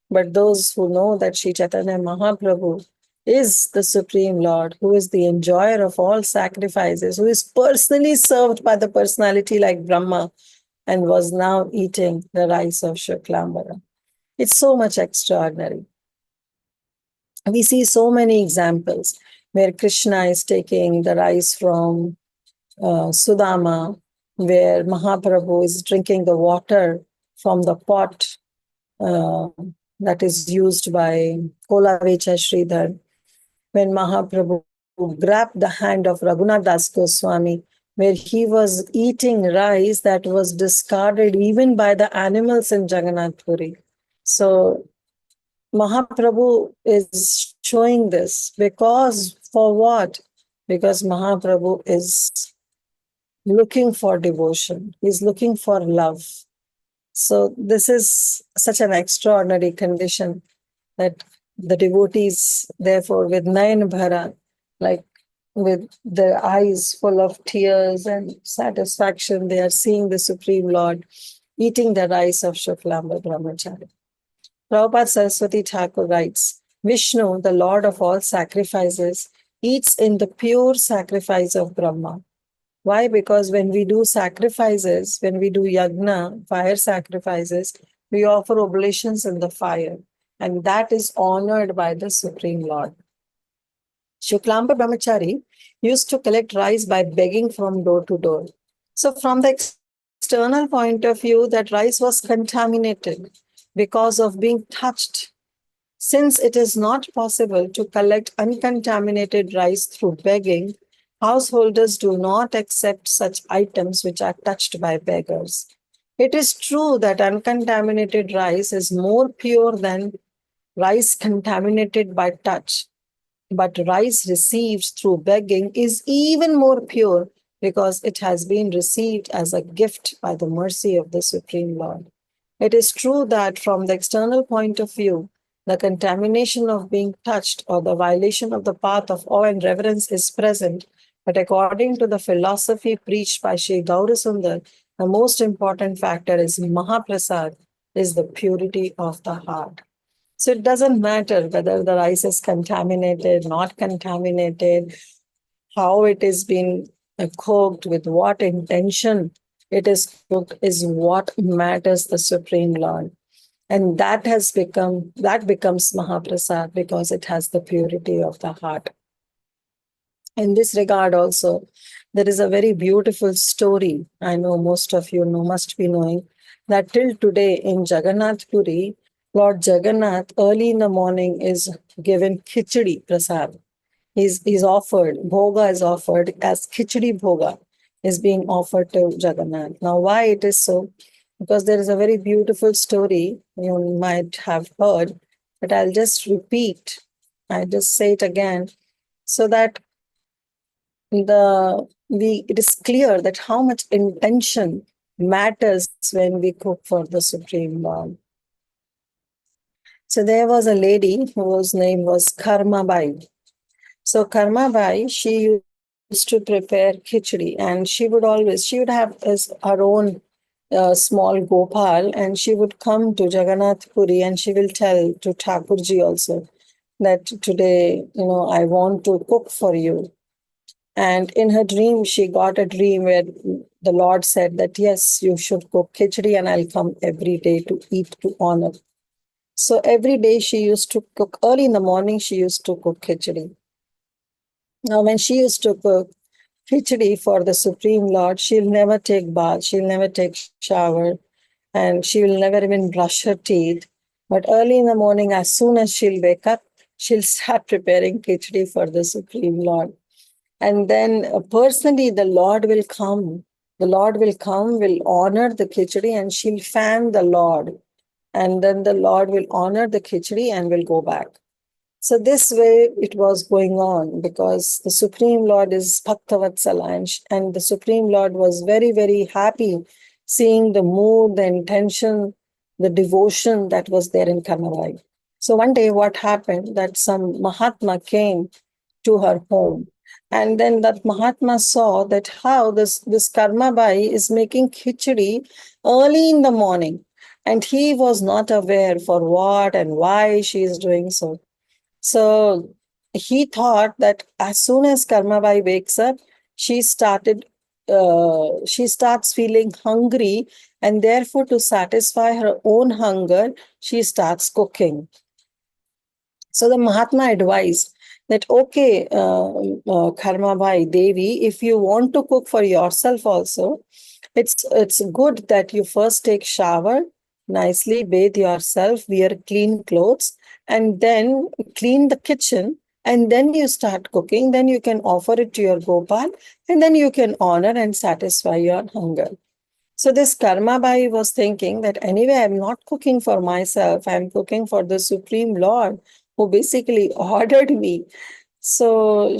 But those who know that Sri Chaitanya Mahaprabhu is the Supreme Lord, who is the enjoyer of all sacrifices, who is personally served by the personality like Brahma and was now eating the rice of Shuklambara. It's so much extraordinary. We see so many examples where Krishna is taking the rice from Sudama, where Mahaprabhu is drinking the water from the pot that is used by Kolavecha Sridhar. When Mahaprabhu grabbed the hand of Raghunath Das Goswami, where he was eating rice that was discarded even by the animals in Jagannath Puri. So Mahaprabhu is showing this because for what? Because Mahaprabhu is looking for devotion. He's looking for love. So this is such an extraordinary condition that the devotees, therefore, with Nayan Bhara, like with their eyes full of tears and satisfaction, they are seeing the Supreme Lord eating the rice of Shuklambar Brahmachari. Prabhupada Saraswati Thakur writes, Vishnu, the Lord of all sacrifices, eats in the pure sacrifice of Brahma. Why? Because when we do sacrifices, when we do yagna, fire sacrifices, we offer oblations in the fire. And that is honored by the Supreme Lord. Shuklamba Brahmachari used to collect rice by begging from door to door. So from the external point of view, that rice was contaminated because of being touched. Since it is not possible to collect uncontaminated rice through begging, householders do not accept such items which are touched by beggars. It is true that uncontaminated rice is more pure than rice contaminated by touch, but rice received through begging is even more pure because it has been received as a gift by the mercy of the Supreme Lord. It is true that from the external point of view, the contamination of being touched or the violation of the path of awe and reverence is present, but according to the philosophy preached by Sri Gaurasundar, the most important factor is Mahaprasad, is the purity of the heart. So it doesn't matter whether the rice is contaminated, not contaminated, how it is being cooked, with what intention it is cooked, is what matters the Supreme Lord. And that becomes Mahaprasad because it has the purity of the heart. In this regard also, there is a very beautiful story. I know most of you must be knowing that till today in Jagannath Puri, Lord Jagannath early in the morning is given khichdi prasad. He's offered, bhoga is offered as khichdi bhoga is being offered to Jagannath. Now why it is so? Because there is a very beautiful story you might have heard, but I'll just repeat. I just say it again so that it is clear that how much intention matters when we cook for the Supreme Lord. So there was a lady whose name was Karma Bai. So Karma Bai, she used to prepare khichdi, and she would have her own small Gopal, and she would come to Jagannath Puri and she will tell to Thakurji also that today, I want to cook for you. And in her dream, she got a dream where the Lord said that, yes, you should cook khichdi and I'll come every day to eat to honor. So every day she used to cook, early in the morning, she used to cook khichdi. Now, when she used to cook khichdi for the Supreme Lord, she'll never take bath, she'll never take shower, and she will never even brush her teeth. But early in the morning, as soon as she'll wake up, she'll start preparing khichdi for the Supreme Lord. And then personally, the Lord will come. The Lord will come, will honor the khichdi, and she'll fan the Lord. And then the Lord will honor the khichdi and will go back. So this way it was going on, because the Supreme Lord is Bhaktavatsala, and the Supreme Lord was very, very happy seeing the mood, the intention, the devotion that was there in Karmabai. So one day what happened, that some Mahatma came to her home. And then that Mahatma saw that how this Karmabai is making khichdi early in the morning. And he was not aware for what and why she is doing so. So he thought that as soon as Karmabai wakes up, she starts feeling hungry, and therefore to satisfy her own hunger, she starts cooking. So the Mahatma advised that, okay, Karmabai Devi, if you want to cook for yourself also, it's good that you first take shower, nicely bathe yourself, wear clean clothes, and then clean the kitchen, and then you start cooking. Then you can offer it to your Gopal, and then you can honor and satisfy your hunger. So this Karmabai was thinking that anyway, I'm not cooking for myself, I'm cooking for the Supreme Lord who basically ordered me. So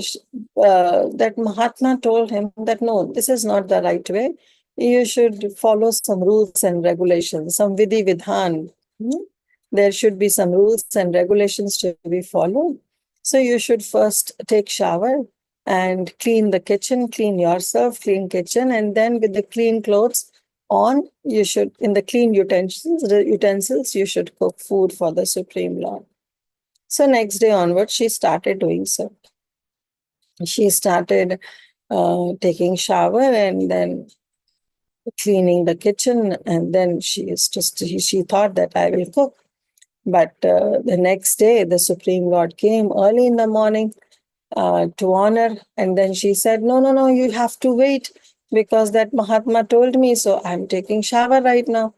that Mahatma told him that, no, this is not the right way. You should follow some rules and regulations, some vidhi vidhan. There should be some rules and regulations to be followed. So you should first take shower and clean the kitchen, clean yourself, clean kitchen, and then with the clean clothes on, you should, in the clean utensils, you should cook food for the Supreme Lord. So next day onwards, she started doing so. She started taking shower and then cleaning the kitchen, and then she thought that I will cook. But the next day, the Supreme Lord came early in the morning to honor, and then she said, no, you have to wait, because that Mahatma told me so. I'm taking shower right now.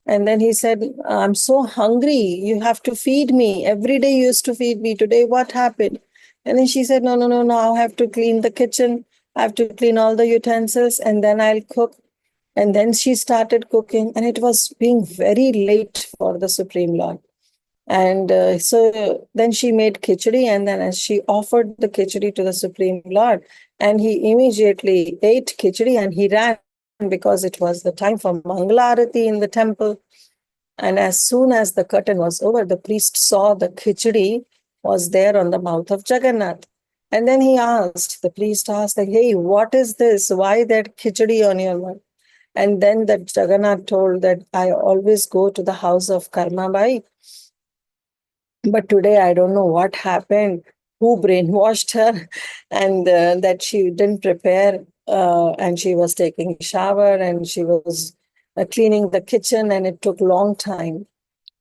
And then he said, I'm so hungry. You have to feed me. Every day you used to feed me. Today, what happened? And then she said, no, I have to clean the kitchen. I have to clean all the utensils, and then I'll cook. And then she started cooking, and it was being very late for the Supreme Lord. And so then she made khichdi, and then as she offered the khichdi to the Supreme Lord, and he immediately ate khichdi and he ran, because it was the time for Mangalarati in the temple. And as soon as the curtain was over, the priest saw the khichdi was there on the mouth of Jagannath. And then the priest asked, like, hey, what is this? Why that khichdi on your mouth? And then that Jagannath told that I always go to the house of Karmabai, but today I don't know what happened, who brainwashed her, and that she didn't prepare, and she was taking shower, and she was cleaning the kitchen, and it took long time.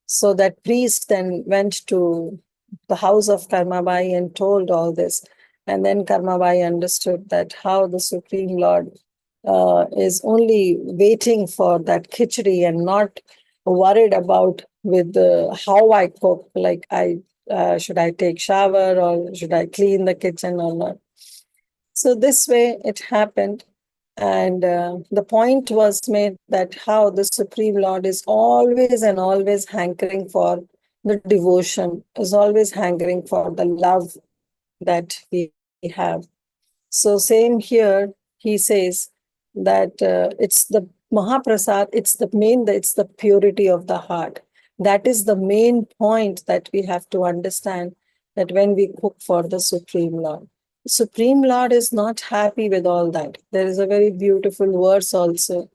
So that priest then went to the house of Karmabai and told all this. And then Karmabai understood that how the Supreme Lord is only waiting for that khichdi and not worried about with how I cook, like should I take shower or should I clean the kitchen or not. So this way it happened. And the point was made that how the Supreme Lord is always and always hankering for the devotion, is always hankering for the love that we have. So same here, he says that it's the Mahaprasad, it's the purity of the heart. That is the main point that we have to understand, that when we cook for the Supreme Lord. The Supreme Lord is not happy with all that. There is a very beautiful verse also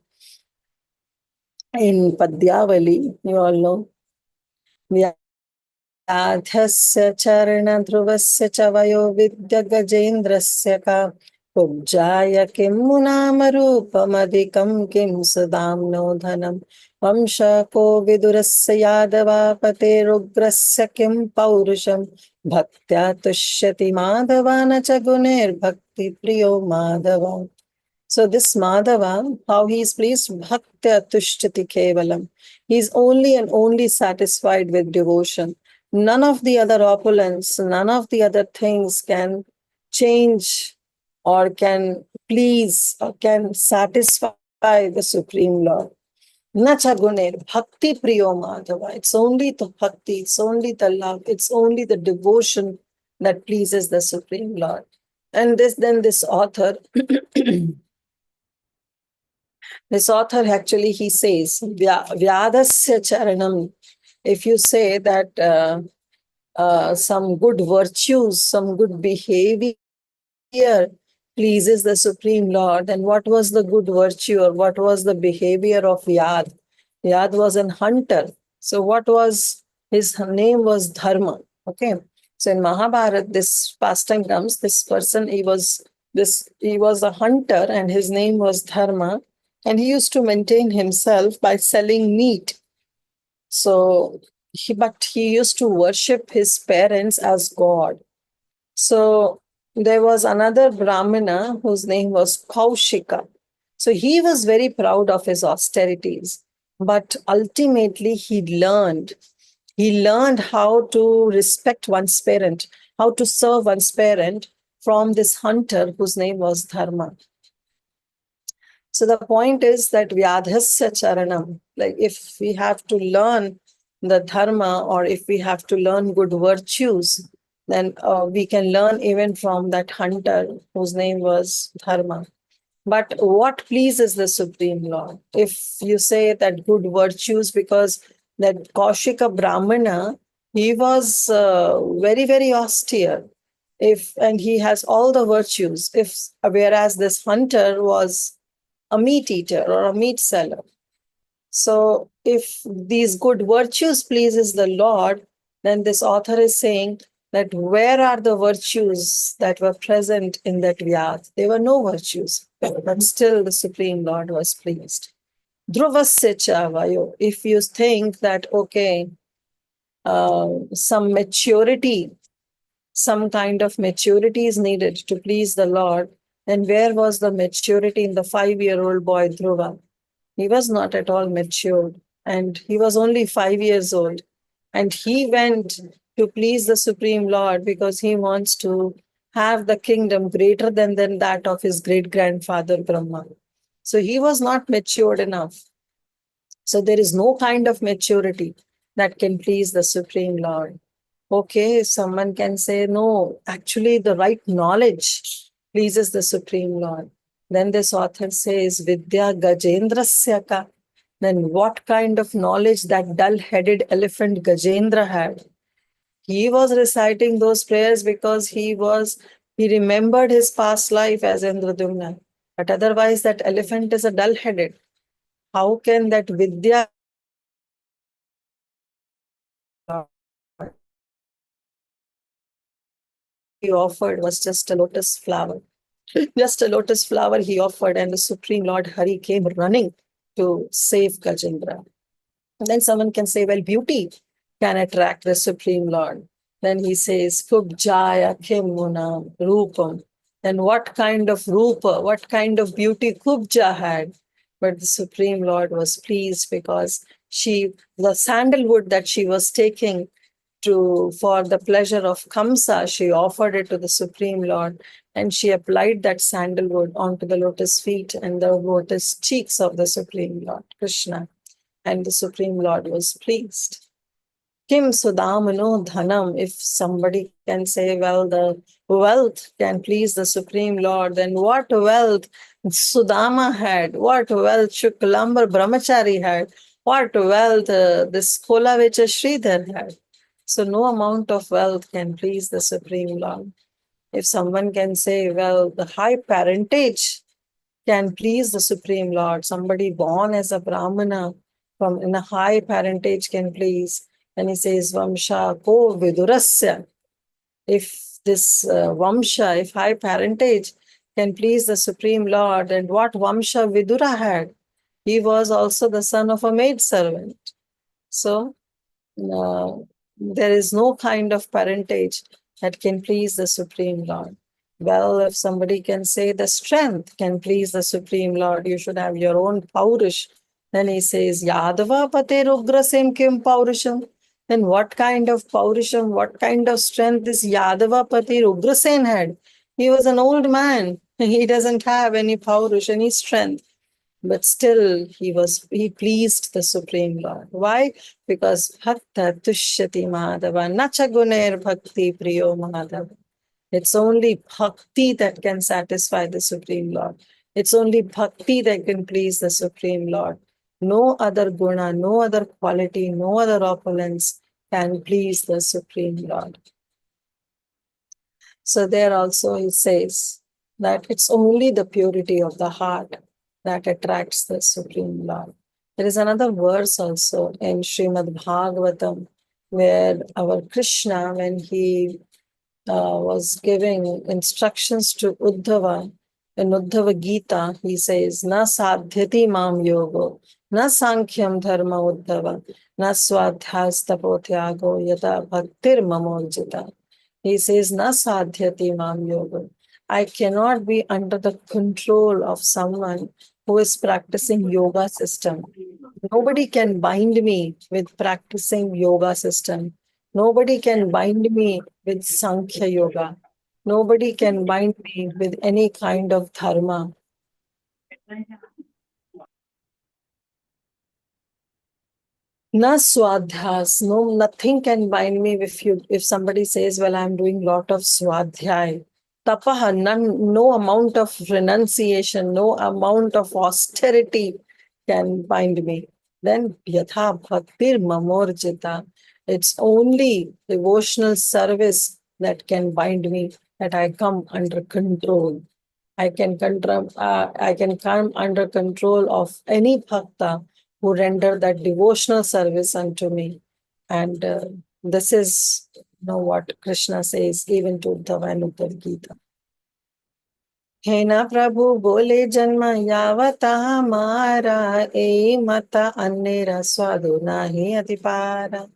in Padyavali, you all know. Vyadhyasya charana dhruvasya chavayo vidya gajendrasya ka Kubjaya kim munamarupamadikam kim sudamno dhanam Vamsha ko vidurasya yadava paterugrasya kim paurusham Bhaktya tushyati madhava na chagunir bhakti priyo madhava. So this Madhava, how he is pleased, bhaktya tushyati kevalam. He is only and only satisfied with devotion. None of the other opulence, none of the other things can change or can please or can satisfy the Supreme Lord. Nacha gunir, bhakti priyo Madhava. It's only the bhakti, it's only the love, it's only the devotion that pleases the Supreme Lord. And this author This author actually, he says, Vyadasya charanam. If you say that some good virtues, some good behavior pleases the Supreme Lord, then what was the good virtue or what was the behavior of Vyad? Vyad was an hunter. So what was, his name was Dharma. Okay. So in Mahabharata, this pastime comes, this person, he was a hunter and his name was Dharma. And he used to maintain himself by selling meat. So, but he used to worship his parents as God. So there was another Brahmana whose name was Kaushika. So he was very proud of his austerities. But ultimately he learned how to respect one's parent, how to serve one's parent from this hunter whose name was Dharma. So the point is that Vyadhasya Charanam, like if we have to learn the dharma or if we have to learn good virtues, then we can learn even from that hunter whose name was Dharma. But what pleases the Supreme Lord? If you say that good virtues, because that Kaushika Brahmana, he was very, very austere. And he has all the virtues. Whereas this hunter was a meat eater or a meat seller. So if these good virtues pleases the Lord, then this author is saying that where are the virtues that were present in that Vyad? There were no virtues, but still the Supreme Lord was pleased. Dhruvasya chavayo. If you think that, okay, some maturity, some kind of maturity is needed to please the Lord, then where was the maturity in the 5-year-old boy Dhruva? He was not at all matured, and he was only 5 years old. And he went to please the Supreme Lord because he wants to have the kingdom greater than that of his great-grandfather Brahma. So he was not matured enough. So there is no kind of maturity that can please the Supreme Lord. Okay, someone can say, no, actually the right knowledge pleases the Supreme Lord. Then this author says, Vidya Gajendrasya ka. Then what kind of knowledge that dull-headed elephant Gajendra had? He was reciting those prayers because he remembered his past life as Indradumna. But otherwise, that elephant is a dull-headed. How can that Vidya he offered was just a lotus flower? Just a lotus flower he offered, and the Supreme Lord Hari came running to save Gajendra. And then someone can say, well, beauty can attract the Supreme Lord. Then he says, Kubjaya Kimuna Rupam. Then what kind of Rupa, what kind of beauty Kubja had? But the Supreme Lord was pleased because the sandalwood that she was taking for the pleasure of Kamsa, she offered it to the Supreme Lord, and she applied that sandalwood onto the lotus feet and the lotus cheeks of the Supreme Lord, Krishna. And the Supreme Lord was pleased. Kim Sudamano Dhanam. If somebody can say, well, the wealth can please the Supreme Lord, then what wealth Sudama had, what wealth Shuklambar Brahmachari had, what wealth this Kolavecha Sridhar had. So no amount of wealth can please the Supreme Lord. If someone can say, well, the high parentage can please the Supreme Lord, somebody born as a Brahmana in a high parentage can please. And he says, Vamsha ko vidurasya. If this Vamsha, if high parentage can please the Supreme Lord. And what Vamsha Vidura had, he was also the son of a maidservant. So there is no kind of parentage that can please the Supreme Lord. Well, if somebody can say the strength can please the Supreme Lord, you should have your own Paurish. Then he says, Yadava Pate Rugrasem Kim Paurisham. Then what kind of Paurisham, what kind of strength this Yadava Pate Rugrasen had? He was an old man. He doesn't have any Paurish, any strength. But still, he pleased the Supreme Lord. Why? Because Bhakta Tushyati Madhava, Nacha Guner Bhakti Priyo Madhava. It's only bhakti that can satisfy the Supreme Lord. It's only bhakti that can please the Supreme Lord. No other guna, no other quality, no other opulence can please the Supreme Lord. So there also he says that it's only the purity of the heart that attracts the Supreme Lord. There is another verse also in Srimad Bhagavatam where our Krishna, when he was giving instructions to Uddhava, in Uddhava Gita, he says, Na sadhyati mam yogo, na sankhyam dharma uddhava, na swadhyas tapotyago yata bhaktir mamorjita. He says, Na sadhyati mam yoga. I cannot be under the control of someone who is practicing yoga system. Nobody can bind me with practicing yoga system. Nobody can bind me with Sankhya yoga. Nobody can bind me with any kind of dharma. Na swadhyas, no, nothing can bind me if somebody says, well, I'm doing lot of swadhyay. Tapaha, no amount of renunciation, no amount of austerity can bind me. Then yatha bhaktir mamorjita. It's only devotional service that can bind me, that I come under control. I can come under control of any bhakta who render that devotional service unto me. And this is what Krishna says even to Uddhava and Uddhava Gita. Hena Prabhu bole janma yavata mara e mata annera swadu nahi atipara.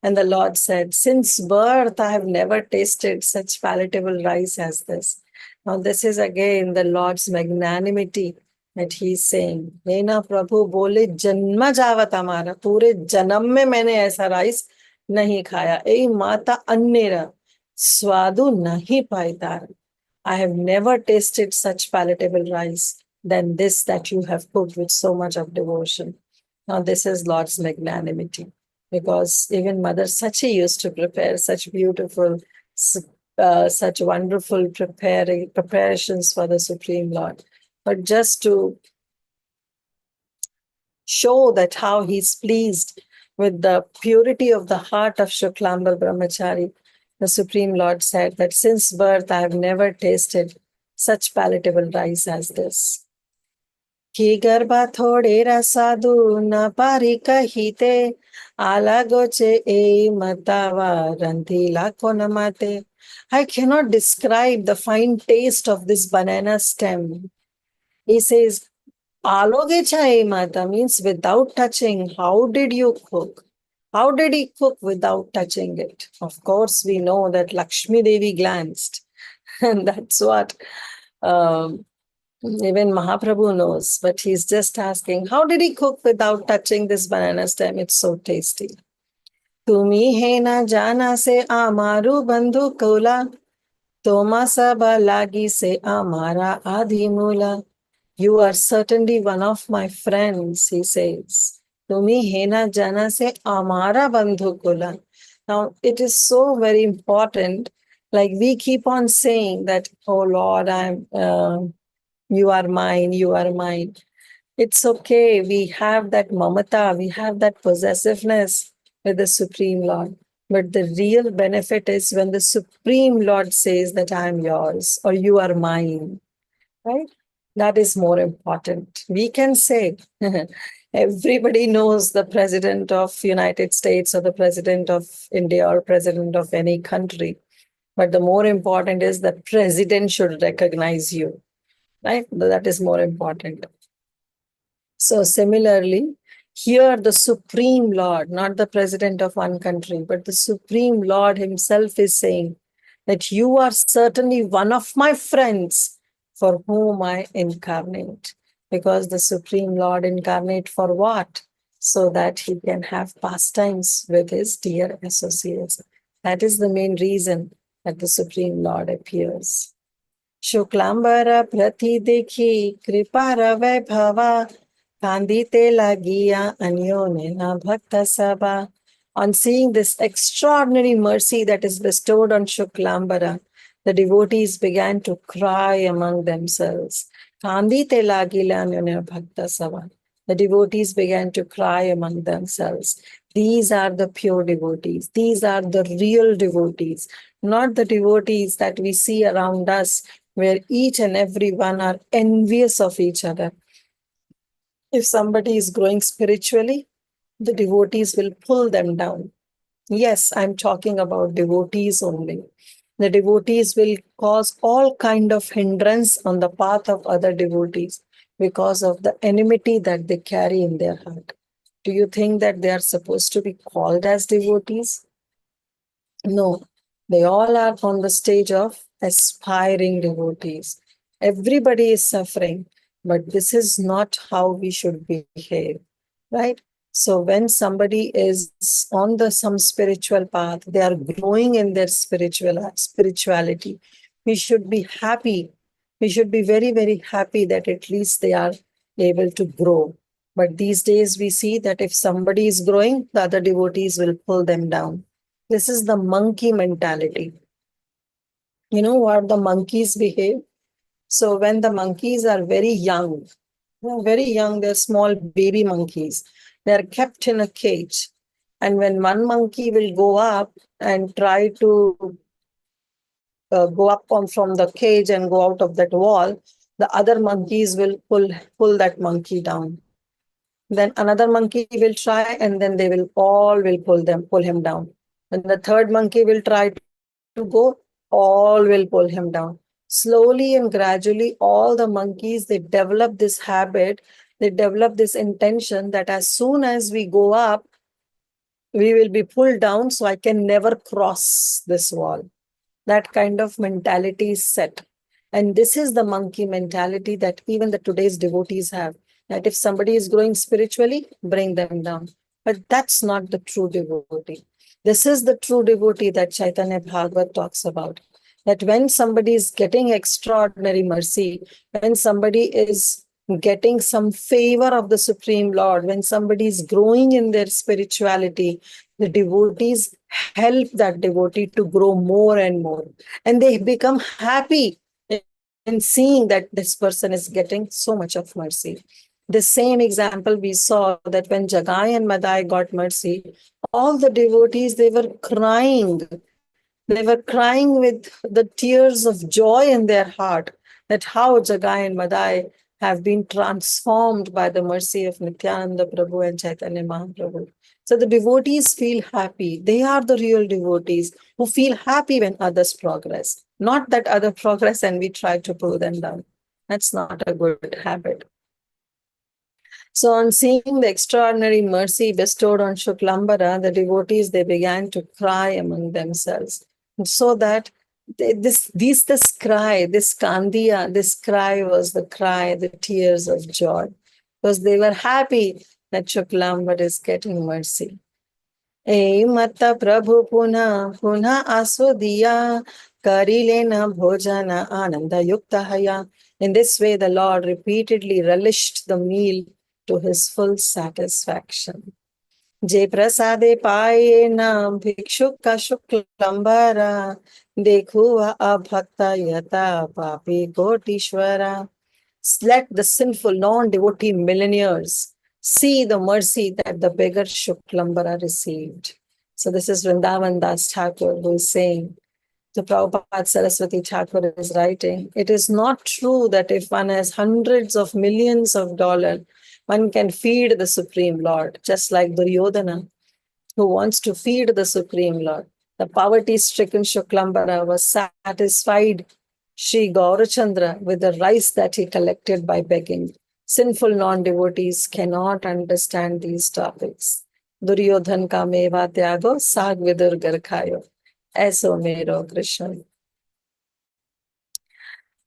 And the Lord said, since birth I have never tasted such palatable rice as this. Now this is again the Lord's magnanimity that he's saying, हे ना प्रभु बोले जन्म जावत हमारा, पूरे जन्म में मैंने ऐसा राइस नहीं खाया, ए माता अन्नेरा स्वादु नहीं पाइतार. I have never tasted such palatable rice than this that you have cooked with so much of devotion. Now this is Lord's magnanimity, because even Mother Sachi used to prepare such beautiful, such wonderful preparations for the Supreme Lord. But just to show that how he's pleased with the purity of the heart of Shuklambar Brahmachari, the Supreme Lord said that since birth I have never tasted such palatable rice as this. Ki garba thodera sadhu na pari kahite ala goche e matava rantila konamate. I cannot describe the fine taste of this banana stem. He says, Aloge chai mata means without touching. How did you cook? How did he cook without touching it? Of course, we know that Lakshmi Devi glanced. And that's what even Mahaprabhu knows. But he's just asking, how did he cook without touching this banana stem? It's so tasty. Tumi he na jana se amaru bandhu kola. Toma saba lagi se amara adhimula. You are certainly one of my friends, he says. Tumi hena jana se amara bandhu kula. Now, it is so very important. Like we keep on saying that, oh Lord, you are mine, you are mine. It's okay. We have that mamata, we have that possessiveness with the Supreme Lord. But the real benefit is when the Supreme Lord says that I am yours or you are mine, right? That is more important. We can say, everybody knows the president of United States or the president of India or president of any country. But the more important is the president should recognize you. right? That is more important. So similarly, here the Supreme Lord, not the president of one country, but the Supreme Lord himself is saying that you are certainly one of my friends for whom I incarnate. Because the Supreme Lord incarnate for what? So that he can have pastimes with his dear associates. That is the main reason that the Supreme Lord appears. Shuklambara prati dekhi kripara vaibhava kandite lagiya anyonena bhakta sabha. On seeing this extraordinary mercy that is bestowed on Shuklambara, the devotees began to cry among themselves. Kandite lagila anyonena bhakta sabha. The devotees began to cry among themselves. These are the pure devotees. These are the real devotees, not the devotees that we see around us, where each and every one are envious of each other. If somebody is growing spiritually, the devotees will pull them down. Yes, I'm talking about devotees only. The devotees will cause all kind of hindrance on the path of other devotees because of the enmity that they carry in their heart. Do you think that they are supposed to be called as devotees? No, they all are on the stage of aspiring devotees. Everybody is suffering, but this is not how we should behave, right? So when somebody is on some spiritual path, they are growing in their spirituality. We should be happy. We should be very, very happy that at least they are able to grow. But these days we see that if somebody is growing, the other devotees will pull them down. This is the monkey mentality. You know what the monkeys behave? So when the monkeys are very young, they're small baby monkeys. They're kept in a cage. And when one monkey will go up and try to go up from the cage and go out of that wall, the other monkeys will pull that monkey down. Then another monkey will try, and then they will pull him down. When the third monkey will try to go, all will pull him down. Slowly and gradually, all the monkeys, they develop this habit, they develop this intention that as soon as we go up, we will be pulled down, so I can never cross this wall. That kind of mentality is set. And this is the monkey mentality that even the today's devotees have. That if somebody is growing spiritually, bring them down. But that's not the true devotee. This is the true devotee that Chaitanya Bhagavat talks about. That when somebody is getting extraordinary mercy, when somebody is getting some favor of the Supreme Lord, when somebody is growing in their spirituality, the devotees help that devotee to grow more and more. And they become happy in seeing that this person is getting so much of mercy. The same example we saw that when Jagai and Madhya got mercy, all the devotees, they were crying. They were crying with the tears of joy in their heart that how Jagai and Madhya have been transformed by the mercy of Nityananda Prabhu and Chaitanya Mahaprabhu. So the devotees feel happy. They are the real devotees who feel happy when others progress, not that other progress and we try to pull them down. That's not a good habit. So on seeing the extraordinary mercy bestowed on Shuklambara, the devotees, they began to cry among themselves. And so that this cry, this kandiya, this cry was the cry, the tears of joy, because they were happy that Shuklambara is getting mercy. Ei mata prabhu puna aso diya karilena bhojana ananda yukta haya. In this way, the Lord repeatedly relished the meal to his full satisfaction. Je prasade paye na bhikshuka shuklambara dekhuva abhakta yata papi kotishvara. Let the sinful non-devotee millionaires see the mercy that the beggar Shuklambara received. So this is Vrindavan Das Thakur who is saying, the Prabhupada Saraswati Thakur is writing, it is not true that if one has hundreds of millions of dollars, one can feed the Supreme Lord, just like Duryodhana, who wants to feed the Supreme Lord. The poverty-stricken Shuklambara was satisfied Sri Gaurachandra with the rice that he collected by begging. Sinful non-devotees cannot understand these topics. Duryodhan ka meva tyago, sag vidur gar khayo. Aisa mero Krishna.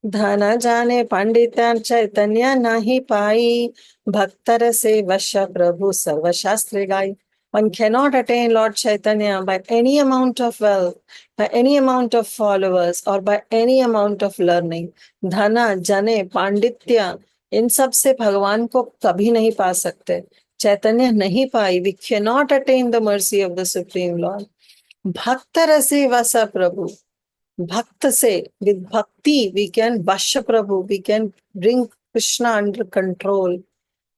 धन जाने पंडिता चैतन्य नहीं पाई भक्तर से वश प्रभु सर्वशास्त्र गाई. One cannot attain Lord Chaitanya by any amount of wealth, by any amount of followers, or by any amount of learning. धना जने पांडित्य इन सब से भगवान को कभी नहीं पा सकते. चैतन्य नहीं पाई. We cannot attain the mercy of the Supreme Lord. भक्त रसे वस प्रभु. Bhakta say, with bhakti, we can Vasha Prabhu, we can bring Krishna under control.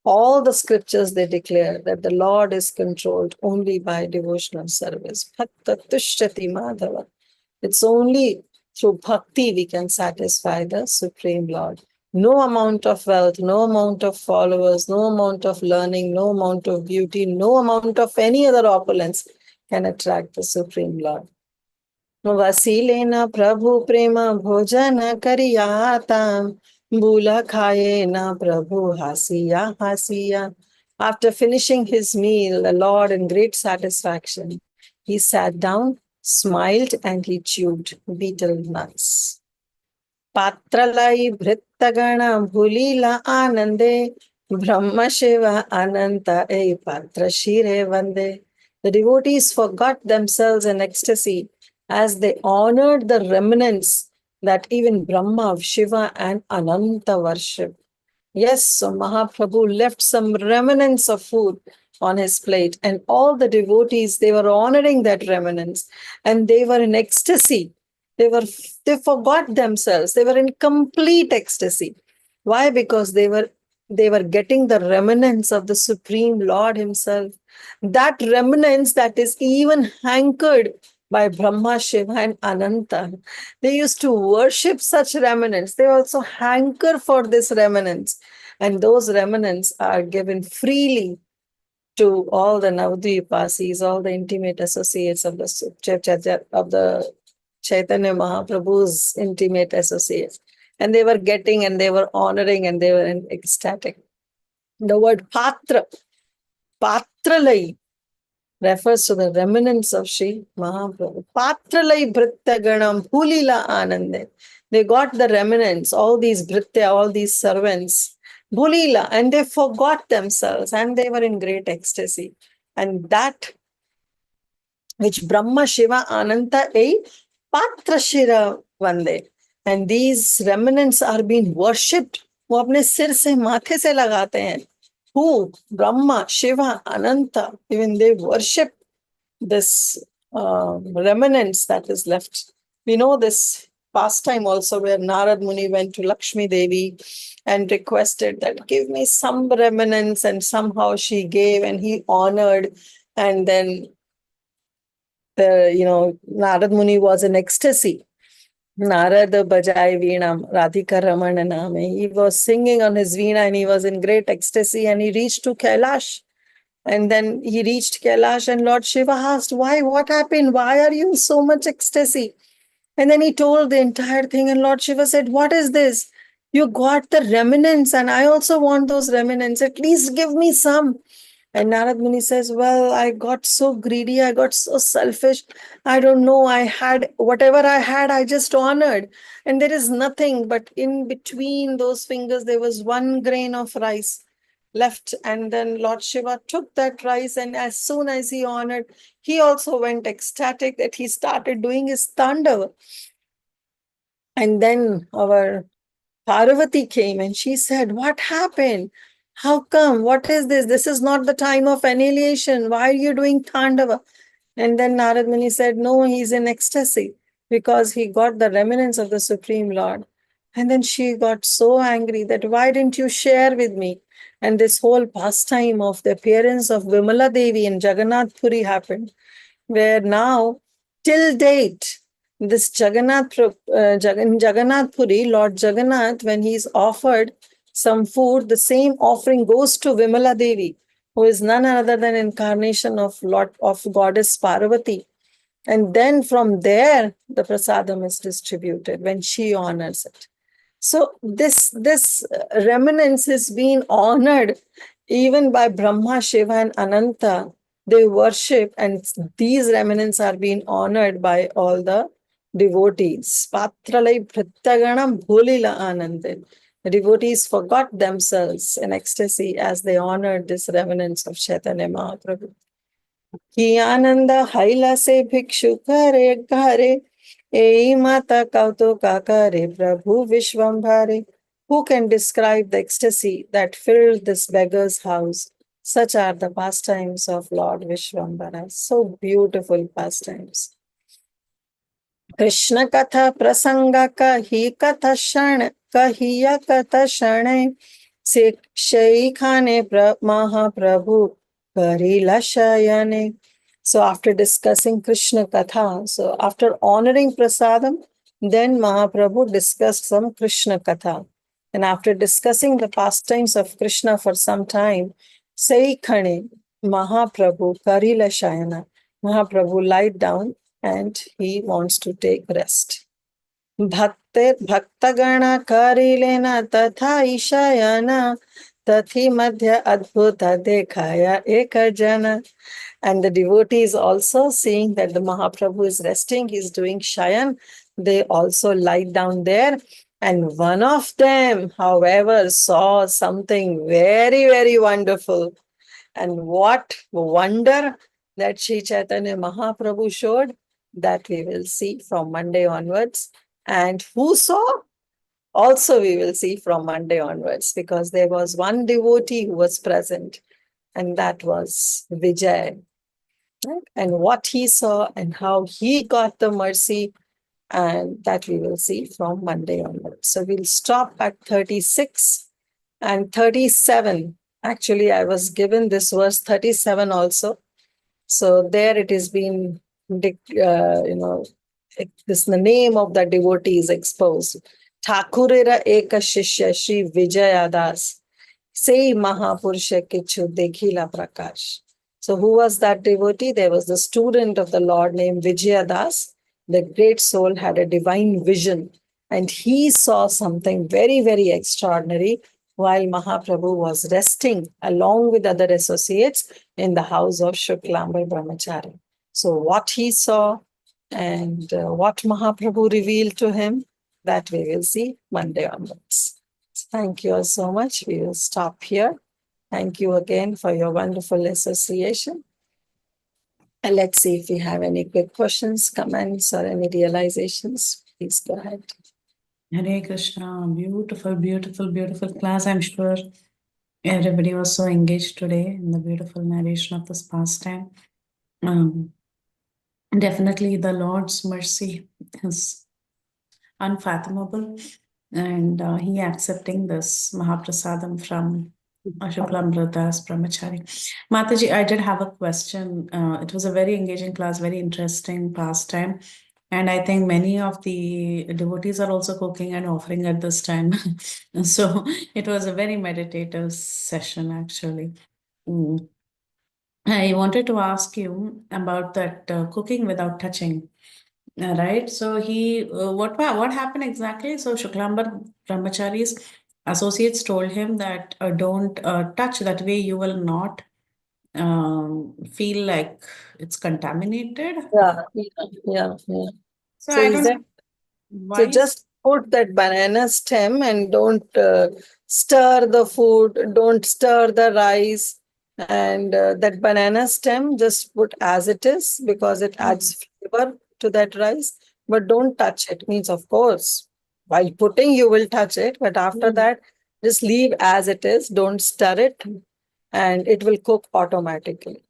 All the scriptures, they declare that the Lord is controlled only by devotional service. Bhakta Tushtati Madhava. It's only through bhakti we can satisfy the Supreme Lord. No amount of wealth, no amount of followers, no amount of learning, no amount of beauty, no amount of any other opulence can attract the Supreme Lord. वसीलेना प्रभु प्रेम भोजन करियाता बूला खाए ना प्रभु हासिया हासिया. After finishing his meal, the Lord in great satisfaction, he sat down, smiled, and he chewed betel nuts. Patralai bhrittagana bhulila anande brahma shiva ananta e patra shire vande. The devotees forgot themselves in ecstasy as they honored the remnants that even Brahma, Shiva, and Ananta worship. Yes, so Mahaprabhu left some remnants of food on his plate, and all the devotees, they were honoring that remnants, and they were in ecstasy. They forgot themselves. They were in complete ecstasy. Why? Because they were getting the remnants of the Supreme Lord himself. That remnants that is even hankered by Brahma, Shiva, and Ananta. They used to worship such remnants. They also hanker for this remnants. And those remnants are given freely to all the Navadvipasis, all the intimate associates of the Chaitanya Mahaprabhu's intimate associates. And they were getting and they were honoring and they were ecstatic. The word patra, patralai, refers to the remnants of Sri Mahaprabhu. Patralai Bhritta Ganam Bhulila Anande. They got the remnants, all these Bhritya, all these servants, Bhulila, and they forgot themselves and they were in great ecstasy. And that which Brahma, Shiva, Ananta, Patra Shira Vande. And these remnants are being worshipped. वो अपने सिर से माथे से लगाते हैं. Who? Brahma, Shiva, Ananta, even they worship this remnants that is left. We know this pastime also where Narad Muni went to Lakshmi Devi and requested that give me some remnants, and somehow she gave and he honored. And then Narad Muni was in ecstasy. Narada Bajai Veenam, Radhika Ramana Name. He was singing on his Veena and he was in great ecstasy and he reached to Kailash. And then he reached Kailash and Lord Shiva asked, why? What happened? Why are you in so much ecstasy? And then he told the entire thing and Lord Shiva said, what is this? You got the remnants and I also want those remnants. At least give me some. And Narad Muni says, well, I got so greedy, I got so selfish. I don't know, I had, whatever I had, I just honored. And there is nothing, but in between those fingers, there was one grain of rice left. And then Lord Shiva took that rice and as soon as he honored, he also went ecstatic that he started doing his Tandava. And then our Parvati came and she said, what happened? How come? What is this? This is not the time of annihilation. Why are you doing Tandava? And then Narad Muni said, no, he's in ecstasy because he got the remnants of the Supreme Lord. And then she got so angry that why didn't you share with me? And this whole pastime of the appearance of Vimala Devi in Jagannath Puri happened, where now, till date, this Jagannath Puri, Lord Jagannath, when he's offered some food, the same offering goes to Vimala Devi, who is none other than incarnation of Goddess Parvati. And then from there, the prasadam is distributed when she honors it. So this remnants has been honored even by Brahma, Shiva, and Ananta. They worship, and these remnants are being honored by all the devotees. Patralai Prityaganam Bhulila Anandin. The devotees forgot themselves in ecstasy as they honored this remnants of Chaitanya Mahaprabhu. Ki Ananda Haila se Bhikshu Kare Gare. Ei Mata Kautuka Kare Prabhu Vishwambhare. Who can describe the ecstasy that filled this beggar's house? Such are the pastimes of Lord Vishwambhara. So beautiful pastimes. Krishna Katha Prasanga Kahi Katha Shan Kahiya Katha Shane Shaikhane Mahaprabhu Karila Shayane. So after discussing Krishna Katha, so after honoring Prasadam, then Mahaprabhu discussed some Krishna Katha. And after discussing the pastimes of Krishna for some time, Saikhane Mahaprabhu Karila Shayana. Mahaprabhu lied down and he wants to take rest. Bhaktagana karilena tatha ishayana tathi madhya adbhuta dekhaya ekajana. And the devotees also, seeing that the Mahaprabhu is resting, he's doing shayan, they also lie down there. And one of them, however, saw something very, very wonderful. And what wonder that Sri Chaitanya Mahaprabhu showed, that we will see from Monday onwards. And who saw? Also we will see from Monday onwards, because there was one devotee who was present, and that was Vijay. Right? And what he saw and how he got the mercy, and that we will see from Monday onwards. So we'll stop at 36 and 37. Actually, I was given this verse 37 also. So there it is being, this the name of the devotee is exposed. Thakurera Eka Shishya Shri Vijayadas. Say Mahapurusha Kichu Dekhila Prakash. So who was that devotee? There was the student of the Lord named Vijayadas. The great soul had a divine vision, and he saw something very, very extraordinary while Mahaprabhu was resting along with other associates in the house of Shuklambar Brahmachari. So what he saw and what Mahaprabhu revealed to him, that we will see Monday onwards. Thank you all so much. We will stop here. Thank you again for your wonderful association. And let's see if we have any quick questions, comments, or any realizations. Please go ahead. Hare Krishna, beautiful, beautiful, beautiful class. I'm sure everybody was so engaged today in the beautiful narration of this pastime. Definitely the Lord's mercy is unfathomable, and he accepting this Mahaprasadam from Shuklambrata's Brahmachari. Mataji, I did have a question. It was a very engaging class, very interesting pastime. And I think many of the devotees are also cooking and offering at this time. So it was a very meditative session, actually. I wanted to ask you about that cooking without touching. Right. So he, what happened exactly? So Shuklambar Brahmachari's associates told him that don't touch, that way you will not feel like it's contaminated. Yeah. So So I is don't that know so why. just put that banana stem and don't stir the food, don't stir the rice, and that banana stem just put as it is, because it adds flavor to that rice, but don't touch it. Means, of course, while putting you will touch it, but after that just leave as it is, don't stir it, and it will cook automatically.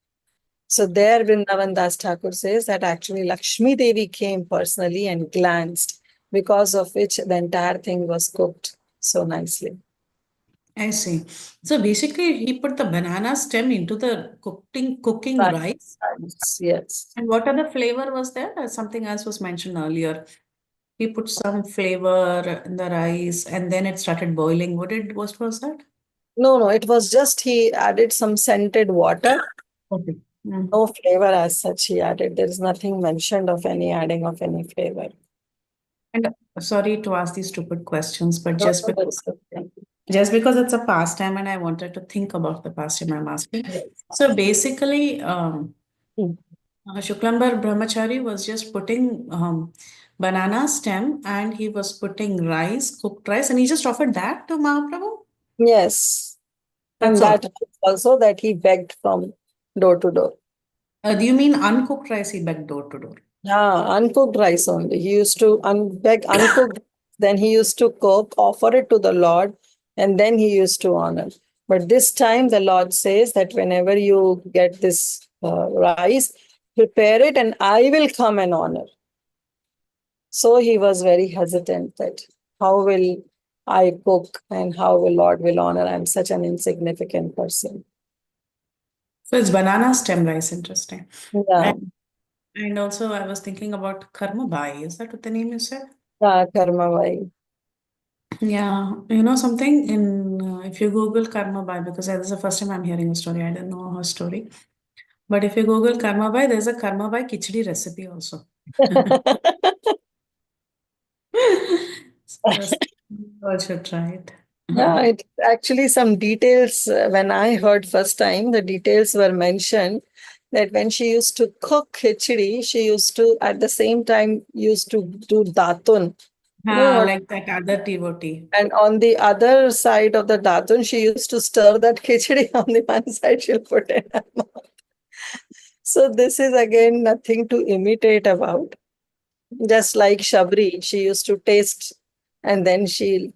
So there Vrindavan Das Thakur says that actually Lakshmi Devi came personally and glanced, because of which the entire thing was cooked so nicely. I see. So basically, he put the banana stem into the cooking rice. Yes. And what other flavor was there? Something else was mentioned earlier. He put some flavor in the rice, and then it started boiling. What was that? No, it was just he added some scented water. Okay. No flavor as such he added. There is nothing mentioned of any adding of any flavor. And sorry to ask these stupid questions, but No, no, that's okay. just because it's a pastime and I wanted to think about the pastime I'm asking. So basically, Shuklambar Brahmachari was just putting banana stem and he was putting rice, cooked rice, and he just offered that to Mahaprabhu. Yes. That's And all. that also that he begged from door to door. Do you mean uncooked rice he begged door to door? Yeah, uncooked rice only. He used to beg uncooked, then he used to cook, offer it to the Lord, and then he used to honor. But this time the Lord says that whenever you get this rice, prepare it and I will come and honor. So he was very hesitant that how will I cook and how will Lord will honor? I'm such an insignificant person. So it's banana stem rice, interesting. Yeah, And also I was thinking about Karma Bai. Is that what the name you said? yeah, Karma Vai. Yeah, you know something in if you Google Karma Bai, because this is the first time I'm hearing a story, I didn't know her story. But if you Google Karma Bai, there's a Karma Bai khichdi recipe also. So you all should try it. Yeah, it actually some details when I heard first time, the details were mentioned that when she used to cook khichdi, she used to at the same time used to do datun. You know what? Like that other devotee. And on the other side of the datun, she used to stir that khichdi. On the one side, she'll put in her mouth. So this is again nothing to imitate about. Just like Shabri, she used to taste and then she'll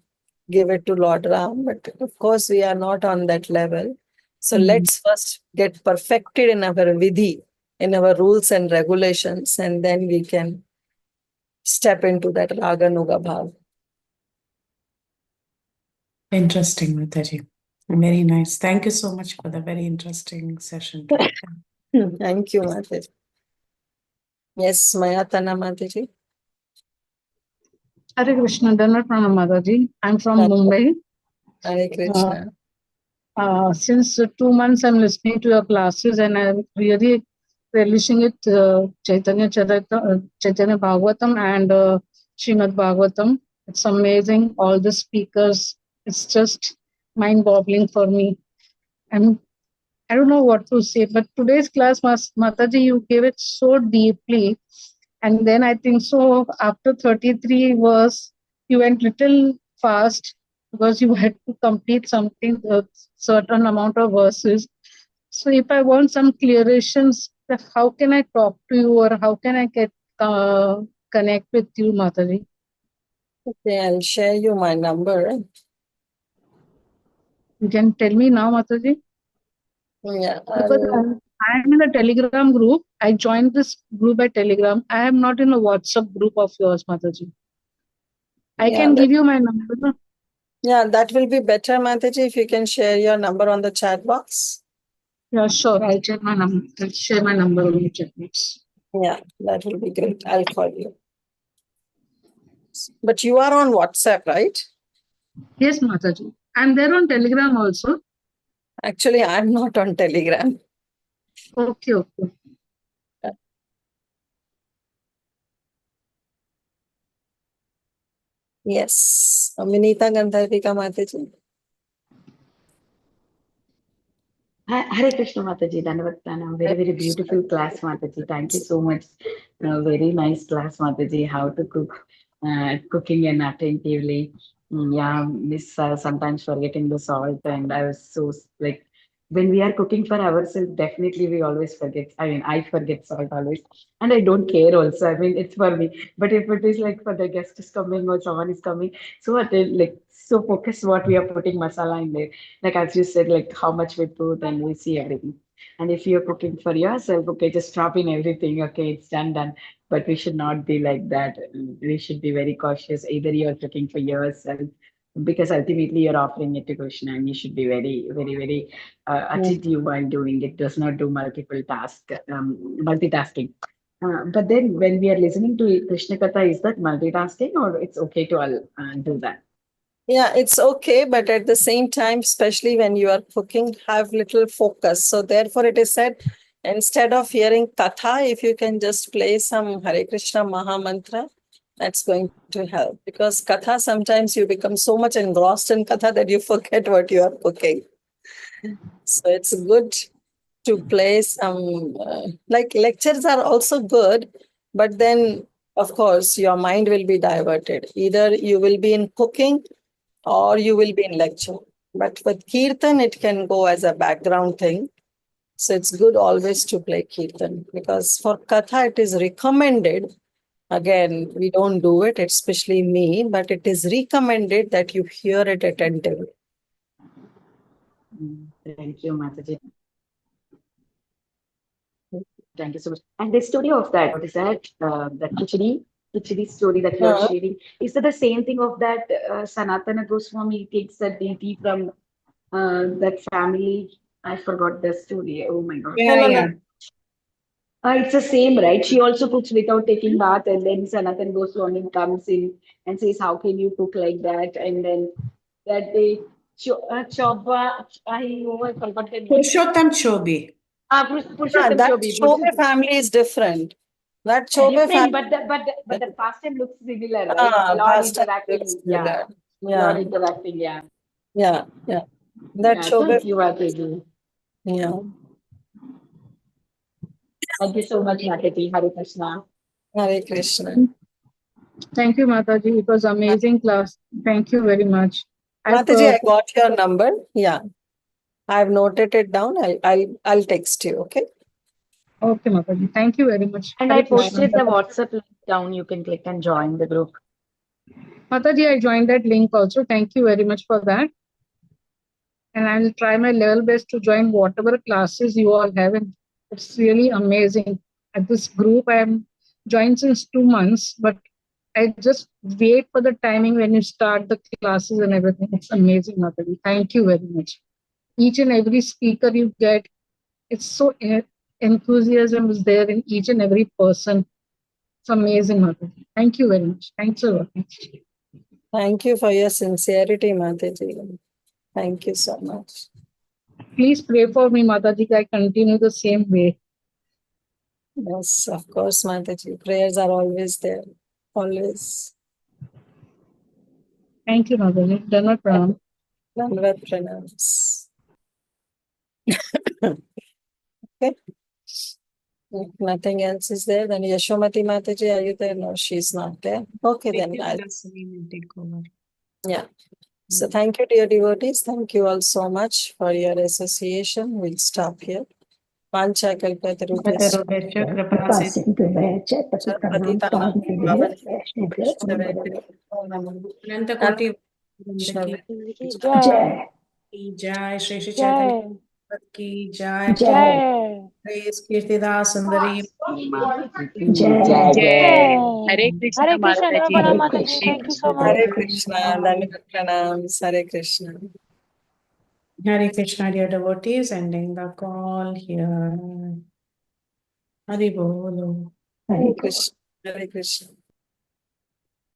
give it to Lord Ram. But of course, we are not on that level. So let's first get perfected in our vidhi, in our rules and regulations, and then we can step into that Raga Nuga Bhav. Interesting, Mataji. Very nice. Thank you so much for the very interesting session today. Thank you, Mataji. Yes, Mayatana Mataji. Hare Krishna, Dhanvat Pranam Mataji. I'm from Mumbai. Hare Krishna. Since 2 months, I'm listening to your classes and I'm really relishing it, Chaitanya Bhagavatam and Srimad Bhagavatam. It's amazing. All the speakers, it's just mind-boggling for me. And I don't know what to say, but today's class, Mataji, you gave it so deeply. And then I think so after 33 verse, you went little fast because you had to complete something, a certain amount of verses. So if I want some clarifications, how can I talk to you or how can I get connect with you, Mataji? Okay, I'll share you my number. You can tell me now, Mataji? Yeah. Because I am in a Telegram group. I joined this group by Telegram. I am not in a WhatsApp group of yours, Mataji. I can give you my number. Yeah, that will be better, Mataji, if you can share your number on the chat box. Yeah, sure. I'll check my number. I'll share my number on the chat box. Yeah, that will be great. I'll call you. But you are on WhatsApp, right? Yes, Mataji. I'm there on Telegram also. Actually, I'm not on Telegram. Okay, okay. Yes. Vinita Gandharvika Mataji. Hare Krishna Mataji, Dhanvat Pranam. Very, very beautiful class, Mataji. Thank you so much. Very nice class, Mataji. How to cook, cooking and attentively. Yeah, miss sometimes forgetting the salt, and I was so like when we are cooking for ourselves, definitely we always forget. I mean, I forget salt always, and I don't care also. I mean, it's for me. But if it is like for the guest is coming or someone is coming, so what like so focus what we are putting masala in there. Like as you said, like how much we put and we see everything. And if you're cooking for yourself, okay, just drop in everything. Okay, it's done. But we should not be like that. We should be very cautious. Either you're cooking for yourself, because ultimately you're offering it to Krishna, and you should be very, very, very attentive while doing it. Does not do multitasking. But then when we are listening to Krishna Katha, is that multitasking or it's okay to do that? Yeah, it's okay, but at the same time, especially when you are cooking, have little focus. So therefore it is said, Instead of hearing Katha, if you can just play some Hare Krishna Maha Mantra, that's going to help. Because Katha, sometimes you become so much engrossed in Katha that you forget what you are cooking. So it's good to play some, like lectures are also good, but then, of course, your mind will be diverted. Either you will be in cooking or you will be in lecture. But with Kirtan, it can go as a background thing. So it's good always to play Kirtan, because for Katha, it is recommended. Again, we don't do it, especially me, but it is recommended that you hear it attentively. Thank you, Mataji. Thank you so much. And the story of that, what is that? That Khichdi story that you are sharing. Is that the same thing of that Sanatana Goswami takes that deity from that family? I forgot the story. Oh my God. No, no, no. It's the same, right? She also cooks without taking bath, and then Sanatan Goswami comes in and says, "How can you cook like that?" And then that day, Choba, I forgot the name. Purushottam Chobi. Purushottam That Chobi. Chobe family is different. That Chobe Different, family. but the pastime looks similar, right? Lord Past interacting, yeah. Lord interacting, yeah. Yeah. That Yeah, Chobe. thank you, Mataji. Yeah. Thank you so much, Mataji. Hare Krishna. Hare Krishna. Thank you, Mataji. It was amazing class. Thank you very much. Mataji, I got your number. Yeah. I've noted it down. I'll text you. Okay. Okay, Mataji. Thank you very much. And Hare I Krishna. posted the WhatsApp link down. You can click and join the group. Mataji, I joined that link also. Thank you very much for that. And I will try my level best to join whatever classes you all have. And it's really amazing. At this group, I am joined since 2 months, but I just wait for the timing when you start the classes and everything. It's amazing, Mataji. Thank you very much. Each and every speaker you get, it's so enthusiasm is there in each and every person. It's amazing, Mataji. Thank you very much. Thanks a lot. Thank you for your sincerity, Mataji. Thank you so much. Please pray for me, Mataji, that I continue the same way. Yes, of course, Mataji. Prayers are always there. Always. Thank you, Mataji. Dhanvat pranam. Dhanvat pranams. Okay. If nothing else is there, then Yashomati Mataji, are you there? No, she's not there. Okay, then I'll take over. Yeah. So thank you, dear devotees. Thank you all so much for your association. We'll stop here. Pancha kalpatarubhyascha patitanam pavanebhyo Anantakoti Vaishnavebhyo Jai. Jai Shri Shri Jai. Chaitanya Ki Jai Jai. Praise Kirtida Sundari Jai. Jai. Hare Krishna Hare Krishna, Mataji. Dhanvat Mataji. Hare Thank you so Krishna. much. Hare Krishna, Dhanvat pranams, Hare Krishna. Hare Krishna, dear devotees, ending the call here. Hari Bolo. Hare Krishna, Hare Krishna.